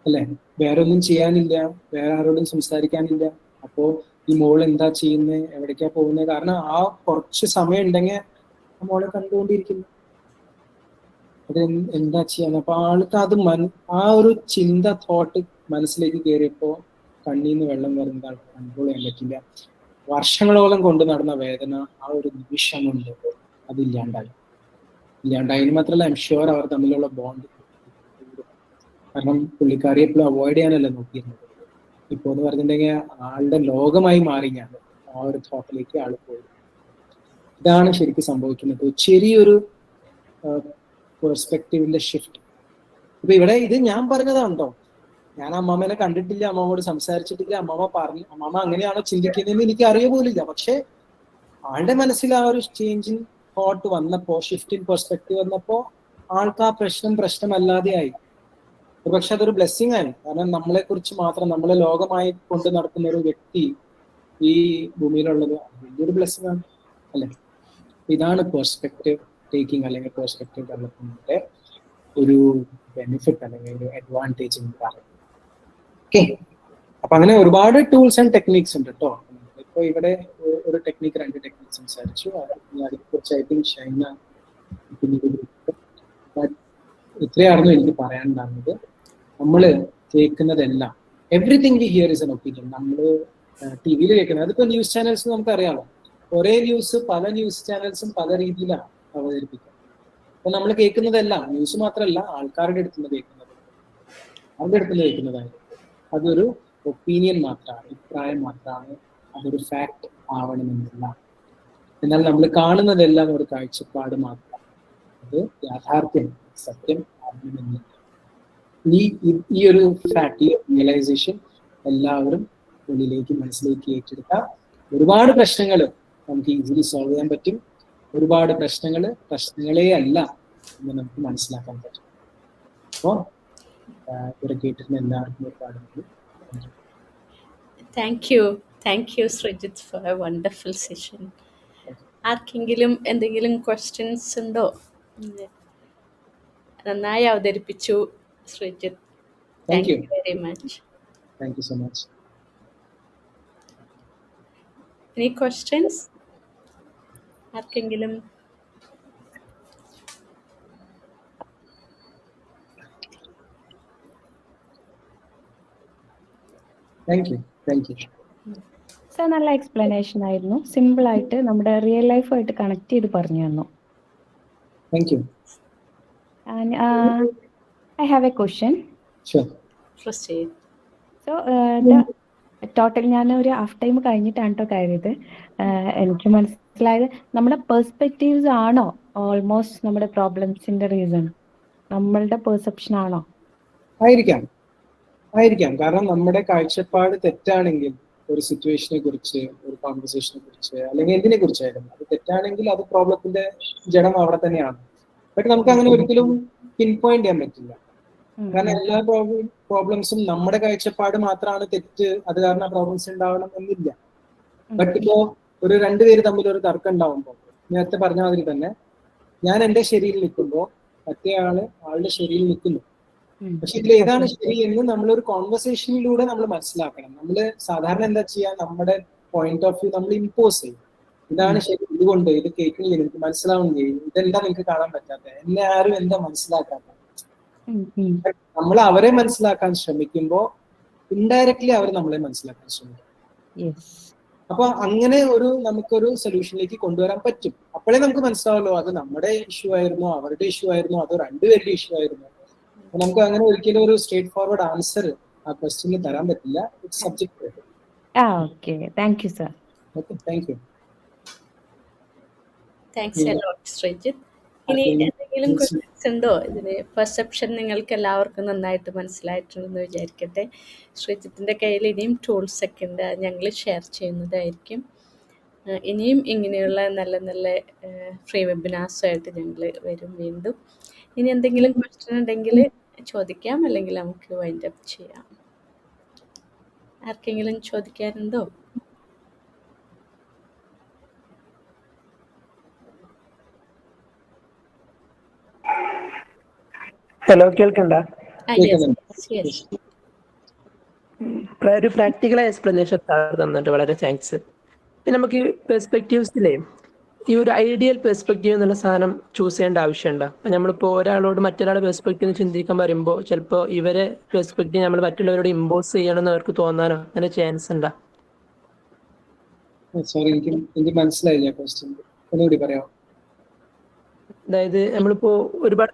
അല്ലെ, വേറെ ഒന്നും ചെയ്യാനില്ല, വേറെ ആരോടും സംസാരിക്കാനില്ല. അപ്പോ ഈ മോൾ എന്താ ചെയ്യുന്നത്, എവിടേക്കാ പോകുന്നത്? കാരണം ആ കുറച്ച് സമയം ഉണ്ടെങ്കിൽ ആ മോളെ കണ്ടുകൊണ്ടിരിക്കുന്നു, അത് എന്താ ചെയ്യാന്ന്. അപ്പൊ ആൾക്ക് അത് ആ ഒരു തോട്ട് മനസ്സിലേക്ക് കയറിയപ്പോ കണ്ണീന്ന് വെള്ളം വരുന്നത് ആൾക്ക് കൺട്രോൾ ചെയ്യാൻ പറ്റില്ല. വർഷങ്ങളോളം കൊണ്ട് നടന്ന വേദന ആ ഒരു നിമിഷം കൊണ്ട് അതില്ലാണ്ടായി. ഇല്ലാണ്ടായതിന് മാത്രമല്ല, ഐ എം ഷുവർ അവർ തമ്മിലുള്ള ബോണ്ട്, കാരണം പുള്ളിക്കാരി എപ്പോഴും അവോയ്ഡ് ചെയ്യാനല്ല നോക്കിയിരുന്നത്. ഇപ്പൊ എന്ന് പറഞ്ഞിട്ടുണ്ടെങ്കിൽ ആളുടെ ലോകമായി മാറി ഞാൻ ആ ഒരു തോട്ടിലേക്ക് ആള് പോയി. ഇതാണ് ശരിക്കും സംഭവിക്കുന്നത്, ചെറിയൊരു പെർസ്പെക്റ്റീവിന്റെ ഷിഫ്റ്റ്. ഇപ്പൊ ഇവിടെ ഇത് ഞാൻ പറഞ്ഞതാണോ, ഞാൻ അമ്മാമ്മനെ കണ്ടിട്ടില്ല, അമ്മാമ്മോട് സംസാരിച്ചിട്ടില്ല, അമ്മാമ്മ അങ്ങനെയാണോ ചിന്തിക്കുന്നതെന്ന് എനിക്ക് അറിയ പോലില്ല. പക്ഷെ ആളുടെ മനസ്സിൽ ആ ഒരു ചേഞ്ചിങ് തോട്ട് വന്നപ്പോ, ഷിഫ്റ്റ് ഇൻ പെർസ്പെക്റ്റീവ് വന്നപ്പോ ആൾക്ക് ആ പ്രശ്നമല്ലാതെ ആയി. പക്ഷെ അതൊരു ബ്ലെസ്സിങ് ആണ്. കാരണം നമ്മളെ കുറിച്ച് മാത്രം, നമ്മളെ ലോകമായി കൊണ്ട് നടക്കുന്ന ഒരു വ്യക്തി ഈ ഭൂമിയിലുള്ളത് വലിയൊരു ബ്ലെസ്സിങ് ആണ് അല്ലെ. ഇതാണ് പെർസ്പെക്റ്റീവ് ടേക്കിംഗ് അല്ലെങ്കിൽ പെർസ്പെക്റ്റീവ് ഡെവലപ്മെന്റിന്റെ ഒരു ബെനിഫിറ്റ് അല്ലെങ്കിൽ ഒരു അഡ്വാൻറ്റേജ് എന്ന് പറയുന്നത്. ഓക്കെ, അപ്പൊ അങ്ങനെ ഒരുപാട് ടൂൾസ് ആൻഡ് ടെക്നിക്സ് ഉണ്ട് കേട്ടോ. ഇപ്പൊ ഇവിടെ ഒരു ടെക്നിക്ക്, 2 ടെക്നിക്ക് സംസാരിച്ചു. അതിനെക്കുറിച്ചായിട്ടും ഷൈന ഇത്രയായിരുന്നു എനിക്ക് പറയാനുണ്ടാകുന്നത്. നമ്മള് കേൾക്കുന്നതെല്ലാം, everything we hear is an opinion. നമ്മള് ടിവിയിൽ കേൾക്കുന്നത്, അതിപ്പോ ന്യൂസ് ചാനൽസ് നമുക്ക് അറിയാമോ, ഒരേ ന്യൂസ് പല ന്യൂസ് ചാനൽസും പല രീതിയിലാണ് അവതരിപ്പിക്കുക. അപ്പൊ നമ്മൾ കേൾക്കുന്നതെല്ലാം ന്യൂസ് മാത്രമല്ല, ആൾക്കാരുടെ അടുത്തുനിന്ന് കേൾക്കുന്നതായിരുന്നു അതൊരു ഒപ്പീനിയൻ മാത്രമാണ്, അഭിപ്രായം മാത്രമാണ്, അതൊരു ഫാക്ട് ആവണമെന്നില്ല. എന്നാൽ നമ്മൾ കാണുന്നതെല്ലാം ഒരു കാഴ്ചപ്പാട് മാത്രം, അത് യാഥാർത്ഥ്യം സത്യം ആവണമെന്നില്ല. ഈ ഒരു ഫാക്ട്, ഈ റിയലൈസേഷൻ എല്ലാവരും ഉള്ളിലേക്ക് മനസ്സിലേക്ക് ഏറ്റെടുത്താൽ ഒരുപാട് പ്രശ്നങ്ങൾ നമുക്ക് ഈസിലി സോൾവ് ചെയ്യാൻ പറ്റും. ഒരുപാട് പ്രശ്നങ്ങളേ അല്ല എന്ന് നമുക്ക് മനസ്സിലാക്കാൻ പറ്റും. അപ്പോൾ ഇവിടെ കേട്ടിരുന്ന എല്ലാവർക്കും ഒരുപാട് thank you Sreejith for a wonderful session. ആർക്കെങ്കിലും എന്തെങ്കിലും ക്വസ്റ്റ്യൻസ് ഉണ്ടോ? നന്നായി അവതരിപ്പിച്ചു Sreejith. Thank you very much. Thank you so much. Any questions ആർക്കെങ്കിലും? Thank you. സർ, നല്ല എക്സ്പ്ലനേഷൻ ആയിരുന്നു. സിമ്പിൾ ആയിട്ട് നമ്മുടെ റിയൽ ലൈഫായിട്ട് കണക്ട് ചെയ്ത് പറഞ്ഞു തന്നു. Thank you. I have a question. Sure. Proceed. So, total ഞാൻ ഒരു ഹാഫ് ടൈം കഴിഞ്ഞിട്ടാണ് കേട്ടോ കയറിയത്. എനിക്ക് മനസ്സിലായത് നമ്മുടെ പെർസ്പെക്റ്റീവ്സ് ആണോ ഓൾമോസ്റ്റ് നമ്മുടെ പ്രോബ്ലംസിന്റെ റീസൺ? നമ്മളുടെ പെർസെപ്ഷൻ ആണോ? ആയിരിക്കാം. കാരണം നമ്മുടെ കാഴ്ചപ്പാട് തെറ്റാണെങ്കിൽ ഒരു സിറ്റുവേഷനെ കുറിച്ച്, ഒരു കോൺവെർസേഷനെ കുറിച്ച്, അല്ലെങ്കിൽ എന്തിനെ കുറിച്ചായിരുന്നു അത് തെറ്റാണെങ്കിൽ അത് പ്രോബ്ലത്തിന്റെ ജഡം അവിടെ തന്നെയാണ്. ബട്ട് നമുക്ക് അങ്ങനെ ഒരിക്കലും പിൻ പോയിന്റ് ചെയ്യാൻ പറ്റില്ല. കാരണം എല്ലാ പ്രോബ്ലംസും നമ്മുടെ കാഴ്ചപ്പാട് മാത്രമാണ് തെറ്റ്, അത് കാരണം പ്രോബ്ലംസ് ഉണ്ടാവണം എന്നില്ല. ബട്ട് ഇപ്പോ ഒരു രണ്ടുപേര് തമ്മിൽ ഒരു തർക്കം ഉണ്ടാവുമ്പോൾ, നേരത്തെ പറഞ്ഞ മാതിരി തന്നെ ഞാൻ എന്റെ ശരിയിൽ നിൽക്കുമ്പോൾ മറ്റേ ആളുടെ ശരിയിൽ നിൽക്കുന്നു. പക്ഷെ ഇതിൽ ഏതാണ് ശരി എന്ന് നമ്മളൊരു കോൺവെർസേഷനിലൂടെ നമ്മൾ മനസ്സിലാക്കണം. നമ്മൾ സാധാരണ എന്താ ചെയ്യാ, നമ്മുടെ പോയിന്റ് ഓഫ് വ്യൂ നമ്മൾ ഇമ്പോസ് ചെയ്യും. ഇതാണ് ശരി, ഇതുകൊണ്ട് ഇത് കേൾക്കുന്നില്ല, എനിക്ക് മനസ്സിലാവുന്നില്ല, ഇതെന്താ നിങ്ങൾക്ക് കാണാൻ പറ്റാത്ത, എന്നെ ആരും എന്താ മനസ്സിലാക്കാത്ത. നമ്മൾ അവരെ മനസ്സിലാക്കാൻ ശ്രമിക്കുമ്പോൾ ഇൻഡയറക്ട്ലി അവർ നമ്മളെ മനസ്സിലാക്കാൻ ശ്രമിക്കും. അപ്പൊ അങ്ങനെ നമുക്കൊരു സൊല്യൂഷനിലേക്ക് കൊണ്ടുവരാൻ പറ്റും. അപ്പോഴേ നമുക്ക് മനസ്സിലാവല്ലോ അത് നമ്മുടെ ഇഷ്യൂ ആയിരുന്നോ അവരുടെ ഇഷ്യൂ ആയിരുന്നോ അതോ രണ്ടുപേരുടെ ഇഷ്യൂ ആയിരുന്നോ. നമുക്ക് അങ്ങനെ ഒരിക്കലും ഒരു സ്ട്രേറ്റ് ഫോർവേഡ് ആൻസർ ആ ക്വസ്റ്റ്യന് തരാൻ പറ്റില്ല. It's subject. Okay, thank you sir. Okay, thank you. Thanks a lot Sreejith. ഇനി എന്തെങ്കിലും ക്വസ്റ്റ്യൻസ് ഉണ്ടോ? ഇതിന് പെർസെപ്ഷൻ നിങ്ങൾക്ക് എല്ലാവർക്കും നന്നായിട്ട് മനസ്സിലായിട്ടുണ്ടെന്ന് വിചാരിക്കട്ടെ. ശ്രീജിത്തിന്റെ കയ്യിൽ ഇനിയും ടൂൾസ് ഒക്കെ ഉണ്ട്, ഞങ്ങൾ ഷെയർ ചെയ്യുന്നതായിരിക്കും. ഇനിയും ഇങ്ങനെയുള്ള നല്ല നല്ല ഫ്രീ വെബിനാർസുമായിട്ട് ഞങ്ങൾ വരും വീണ്ടും. ഇനി എന്തെങ്കിലും ക്വസ്റ്റ്യൻ ഉണ്ടെങ്കിൽ ചോദിക്കാം, അല്ലെങ്കിൽ നമുക്ക് വൈൻഡ് അപ്പ് ചെയ്യാം. ആർക്കെങ്കിലും ചോദിക്കാനുണ്ടോ? ഹലോ, കേൾക്കണ്ട? ഒരു പ്രാക്ടിക്കൽ എക്സ്പ്ലനേഷൻ തന്നിട്ട് വളരെ താങ്ക്സ്. പിന്നെ നമുക്ക് പെർസ്പെക്റ്റീവ്സിലെ ഈ ഒരു ഐഡിയൽ പെർസ്പെക്റ്റീവ് എന്നുള്ള സാധനം ചൂസ് ചെയ്യേണ്ട ആവശ്യമുണ്ടോ? അപ്പം നമ്മളിപ്പോൾ ഒരാളോട് മറ്റൊരാളുടെ പെർസ്പെക്റ്റീവ് ചിന്തിക്കാൻ പറയുമ്പോൾ ചിലപ്പോൾ ഇവരെ പെർസ്പെക്റ്റീവ് നമ്മൾ മറ്റുള്ളവരോട് ഇമ്പോസ് ചെയ്യണമെന്ന് അവർക്ക് തോന്നാനോ അങ്ങനെ ചാൻസ് ഉണ്ടോ? സോറി, എനിക്ക് മനസ്സിലായില്ല ക്വസ്റ്റ്യൻ, ഒന്നുകൂടി പറയാമോ? അതായത് നമ്മളിപ്പോൾ ഒരുപാട്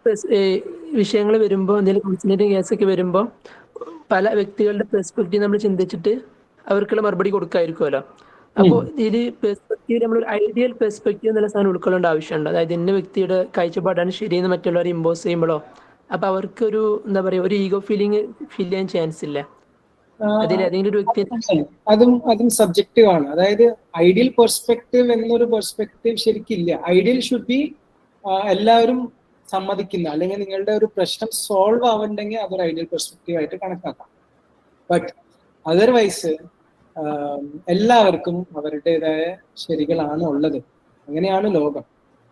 വിഷയങ്ങൾ വരുമ്പോൾ, എന്തെങ്കിലും കൗൺസിലിംഗ് കേസൊക്കെ വരുമ്പോൾ പല വ്യക്തികളുടെ പെർസ്പെക്റ്റീവ് നമ്മൾ ചിന്തിച്ചിട്ട് അവർക്കുള്ള മറുപടി കൊടുക്കായിരിക്കുമല്ലോ. അപ്പോൾ ഇതിൽ പെർസ്പെക്റ്റീവ് നമ്മളൊരു ഐഡിയൽ പെർസ്പെക്റ്റീവ് എന്നുള്ള സാധനം ഉൾക്കൊള്ളേണ്ട ആവശ്യമുണ്ട്. അതായത് ഇന്ന വ്യക്തിയുടെ കാഴ്ചപ്പാടാണ് ശരിയെന്ന് മറ്റുള്ളവരെ ഇമ്പോസ് ചെയ്യുമ്പോഴോ അപ്പൊ അവർക്കൊരു എന്താ പറയുക, ഒരു ഈഗോ ഫീൽ ചെയ്യാൻ ചാൻസ് ഇല്ല. അതിലേതെങ്കിലും ഒരു വ്യക്തി അതും സബ്ജക്റ്റീവ് ആണ്. അതായത് ഐഡിയൽ പെർസ്പെക്റ്റീവ് എന്നൊരു പെർസ്പെക്റ്റീവ് ശരിക്കില്ല. ഐഡിയൽ ഷുഡ് ബി എല്ലാവരും സമ്മതിക്കുന്ന, അല്ലെങ്കിൽ നിങ്ങളുടെ ഒരു പ്രശ്നം സോൾവ് ആവണ്ടെങ്കിൽ അതൊരു ഐഡിയൽ പെർസ്പെക്റ്റീവ് ആയിട്ട് കണക്കാക്കാം. ബട്ട് അതർവൈസ് എല്ലാവർക്കും അവരുടേതായ ശരികളാണ് ഉള്ളത്. അങ്ങനെയാണ് ലോകം,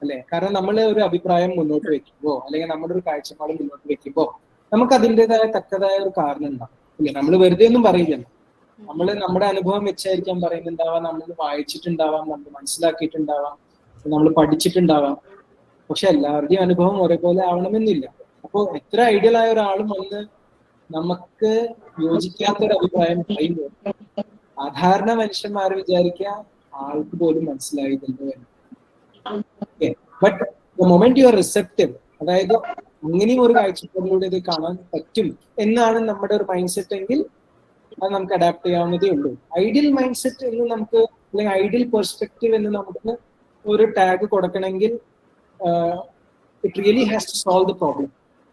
അല്ലെ? കാരണം നമ്മൾ ഒരു അഭിപ്രായം മുന്നോട്ട് വെക്കുമ്പോൾ, അല്ലെങ്കിൽ നമ്മുടെ ഒരു കാഴ്ചപ്പാട് മുന്നോട്ട് വെക്കുമ്പോൾ നമുക്ക് അതിൻ്റെതായ തക്കതായ ഒരു കാരണം ഉണ്ടാവും, അല്ലെ? നമ്മൾ വെറുതെ ഒന്നും പറയില്ലല്ലോ. നമ്മൾ നമ്മുടെ അനുഭവം വെച്ചായിരിക്കാം പറയുന്നുണ്ടാവാം, നമ്മൾ വായിച്ചിട്ടുണ്ടാവാം, നമ്മൾ മനസ്സിലാക്കിയിട്ടുണ്ടാവാം, നമ്മൾ പഠിച്ചിട്ടുണ്ടാവാം. പക്ഷെ എല്ലാവരുടെയും അനുഭവം ഒരേപോലെ ആവണമെന്നില്ല. അപ്പോൾ എത്ര ഐഡിയൽ ആയ ഒരാളും വന്ന് നമുക്ക് യോജിക്കാത്തൊരു അഭിപ്രായം പറയുമ്പോൾ സാധാരണ മനുഷ്യന്മാർ വിചാരിക്കുക ആൾക്ക് പോലും മനസ്സിലായില്ലല്ലോ എന്ന്. But the moment you are receptive, അതായത് അങ്ങനെയും ഒരു കാഴ്ചപ്പാടിലൂടെ ഇത് കാണാൻ പറ്റും എന്നാണ് നമ്മുടെ ഒരു മൈൻഡ് സെറ്റ് എങ്കിൽ അത് നമുക്ക് അഡാപ്റ്റ് ചെയ്യാവുന്നതേ ഉള്ളൂ. ഐഡിയൽ മൈൻഡ് സെറ്റ് എന്ന് നമുക്ക്, അല്ലെങ്കിൽ ഐഡിയൽ പെർസ്പെക്റ്റീവ് എന്ന് നമുക്ക് ഒരു ടാഗ് കൊടുക്കണമെങ്കിൽ it really has to solve the problem.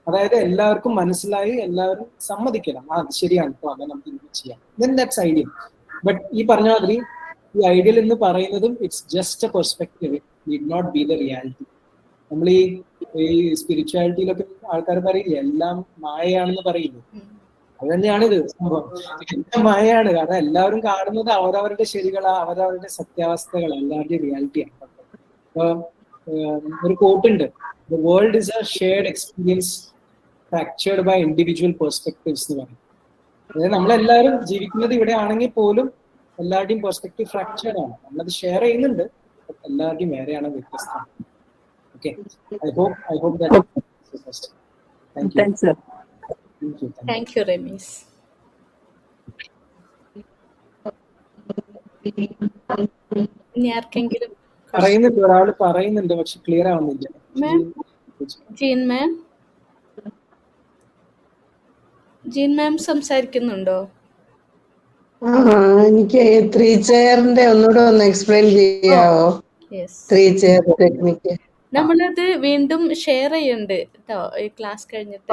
അതായത് എല്ലാവർക്കും മനസ്സിലായി, എല്ലാവരും സമ്മതിക്കണം, ആ അത് ശരിയാണ് കേട്ടോ, അങ്ങനെ നമുക്ക് ഇങ്ങനെ ചെയ്യാം, ദെൻ ദാറ്റ്സ് ഐഡിയൽ. ബട്ട് ഈ പറഞ്ഞ മാതിരി ഈ ഐഡിയൽ എന്ന് പറയുന്നതും it's just a perspective, it need not be the reality. നമ്മൾ ഈ സ്പിരിച്വാലിറ്റിയിലൊക്കെ ആൾക്കാർ പറയില്ലേ എല്ലാം മായയാണെന്ന് പറയില്ലേ, അത് തന്നെയാണിത് സംഭവം. എല്ലാം മായയാണ്. കാരണം എല്ലാവരും കാണുന്നത് അവരവരുടെ ശരികളാ, അവരവരുടെ സത്യാവസ്ഥകൾ, എല്ലാവരുടെയും റിയാലിറ്റിയാണ്. അപ്പൊ ഒരു കോട്ടുണ്ട്, the world is a shared experience fractured by individual perspectives എന്ന് പറയും. അതായത് നമ്മളെല്ലാവരും ജീവിക്കുന്നത് ഇവിടെ ആണെങ്കിൽ പോലും എല്ലാവരുടെയും പെർസ്പെക്ടീവ് ഫ്രാക്ചേർഡ് ആണ്. നമ്മളത് ഷെയർ ചെയ്യുന്നുണ്ട്, എല്ലാവരുടെയും വേറെയാണ്, വ്യത്യസ്തമാണ്. Okay, I hope that. Thank you. Thanks, sir. Thank you, Remis. ഇനി ആർക്കെങ്കിലും പറയുന്നുണ്ട്, ഒരാൾ പറയുന്നുണ്ട്, പക്ഷെ ക്ലിയർ ആവുന്നില്ല. ജീൻ മാം സംസാരിക്കുന്നുണ്ടോ? എനിക്ക് 3 ചെയറിന്റെ ഒന്നുകൂടെ ഒന്ന് എക്സ്പ്ലെയിൻ ചെയ്യാവോ? യെസ്, 3 ചെയർ ടെക്നിക്ക് നമ്മളത് വീണ്ടും ഷെയർ ചെയ്യുന്നുണ്ട് കേട്ടോ, ഈ ക്ലാസ് കഴിഞ്ഞിട്ട്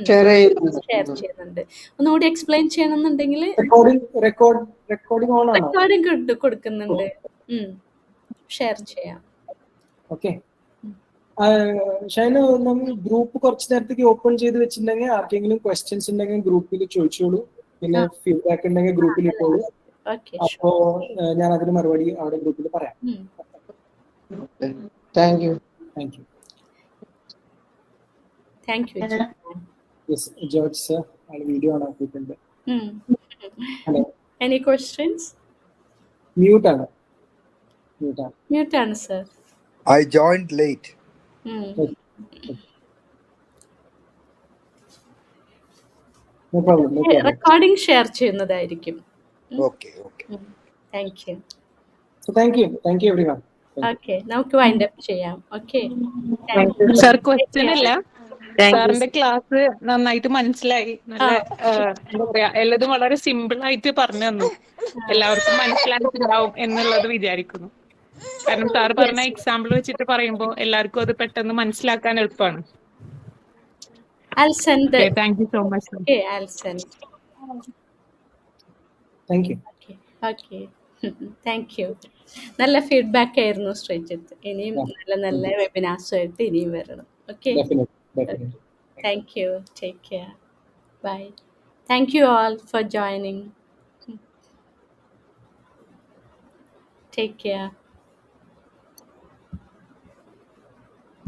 ഷെയർ ഷെയർ ചെയ്യുന്നുണ്ട്. ഒന്നുകൂടി എക്സ്പ്ലെയിൻ ചെയ്യണമെന്നുണ്ടെങ്കിൽ റെക്കോർഡിംഗ് ഓൺ ആണോ? റെക്കോർഡിംഗ് കൊടുക്കുന്നുണ്ട്, ഷെയർ ചെയ്യാം. ഓക്കെ, ഷൈന, നമ്മൾ ഗ്രൂപ്പ് കുറച്ച് നേരത്തേക്ക് ഓപ്പൺ ചെയ്ത് വെച്ചിട്ടുണ്ടെങ്കിൽ ആർക്കെങ്കിലും ക്വസ്റ്റ്യൻസ് ഉണ്ടെങ്കിൽ ഗ്രൂപ്പിൽ ചോദിച്ചോളൂ, പിന്നെ ഫീഡ്ബാക്ക് ഉണ്ടെങ്കിൽ ഗ്രൂപ്പിൽ ഇട്ടോളൂ. അപ്പോ ഞാൻ അതിന് മറുപടി അവിടെ ഗ്രൂപ്പിൽ പറയാം. Thank you. Yes, George sir ആൾ വീഡിയോ ഓൺ ആക്കിയിട്ടുണ്ട്. Hello, any questions? മ്യൂട്ട് ആണ് sir. I joined late. No problem. Recording share ചെയ്യുന്നതായിരിക്കും. Okay. Thank you. So thank you everyone. Okay, നമുക്ക് വൈൻഡ് അപ്പ് ചെയ്യാം. ഓക്കെ, സർ ക്വസ്റ്റ്യൻ അല്ല, സാറിന്റെ class നന്നായിട്ട് മനസ്സിലായി. നല്ല എന്താ പറയാ, എല്ലാതും വളരെ സിമ്പിൾ ആയിട്ട് പറഞ്ഞു തന്നു. എല്ലാവർക്കും മനസ്സിലായിട്ടുണ്ടാവും എന്നുള്ളത് വിചാരിക്കുന്നു. കാരണം സാർ പറഞ്ഞ എക്സാമ്പിൾ വെച്ചിട്ട് പറയുമ്പോൾ എല്ലാവർക്കും അത് പെട്ടെന്ന് മനസ്സിലാക്കാൻ എളുപ്പമാണ്. Thank you so much. Thank you. Okay, thank you. നല്ല ഫീഡ്ബാക്ക് ആയിരുന്നു ശ്രീജിത്ത്. ഇനിയും നല്ല വെബിനാർസുമായിട്ട് ഇനിയും വരണം. Okay, thank you. Take care. Bye. Thank you all for joining. Take care.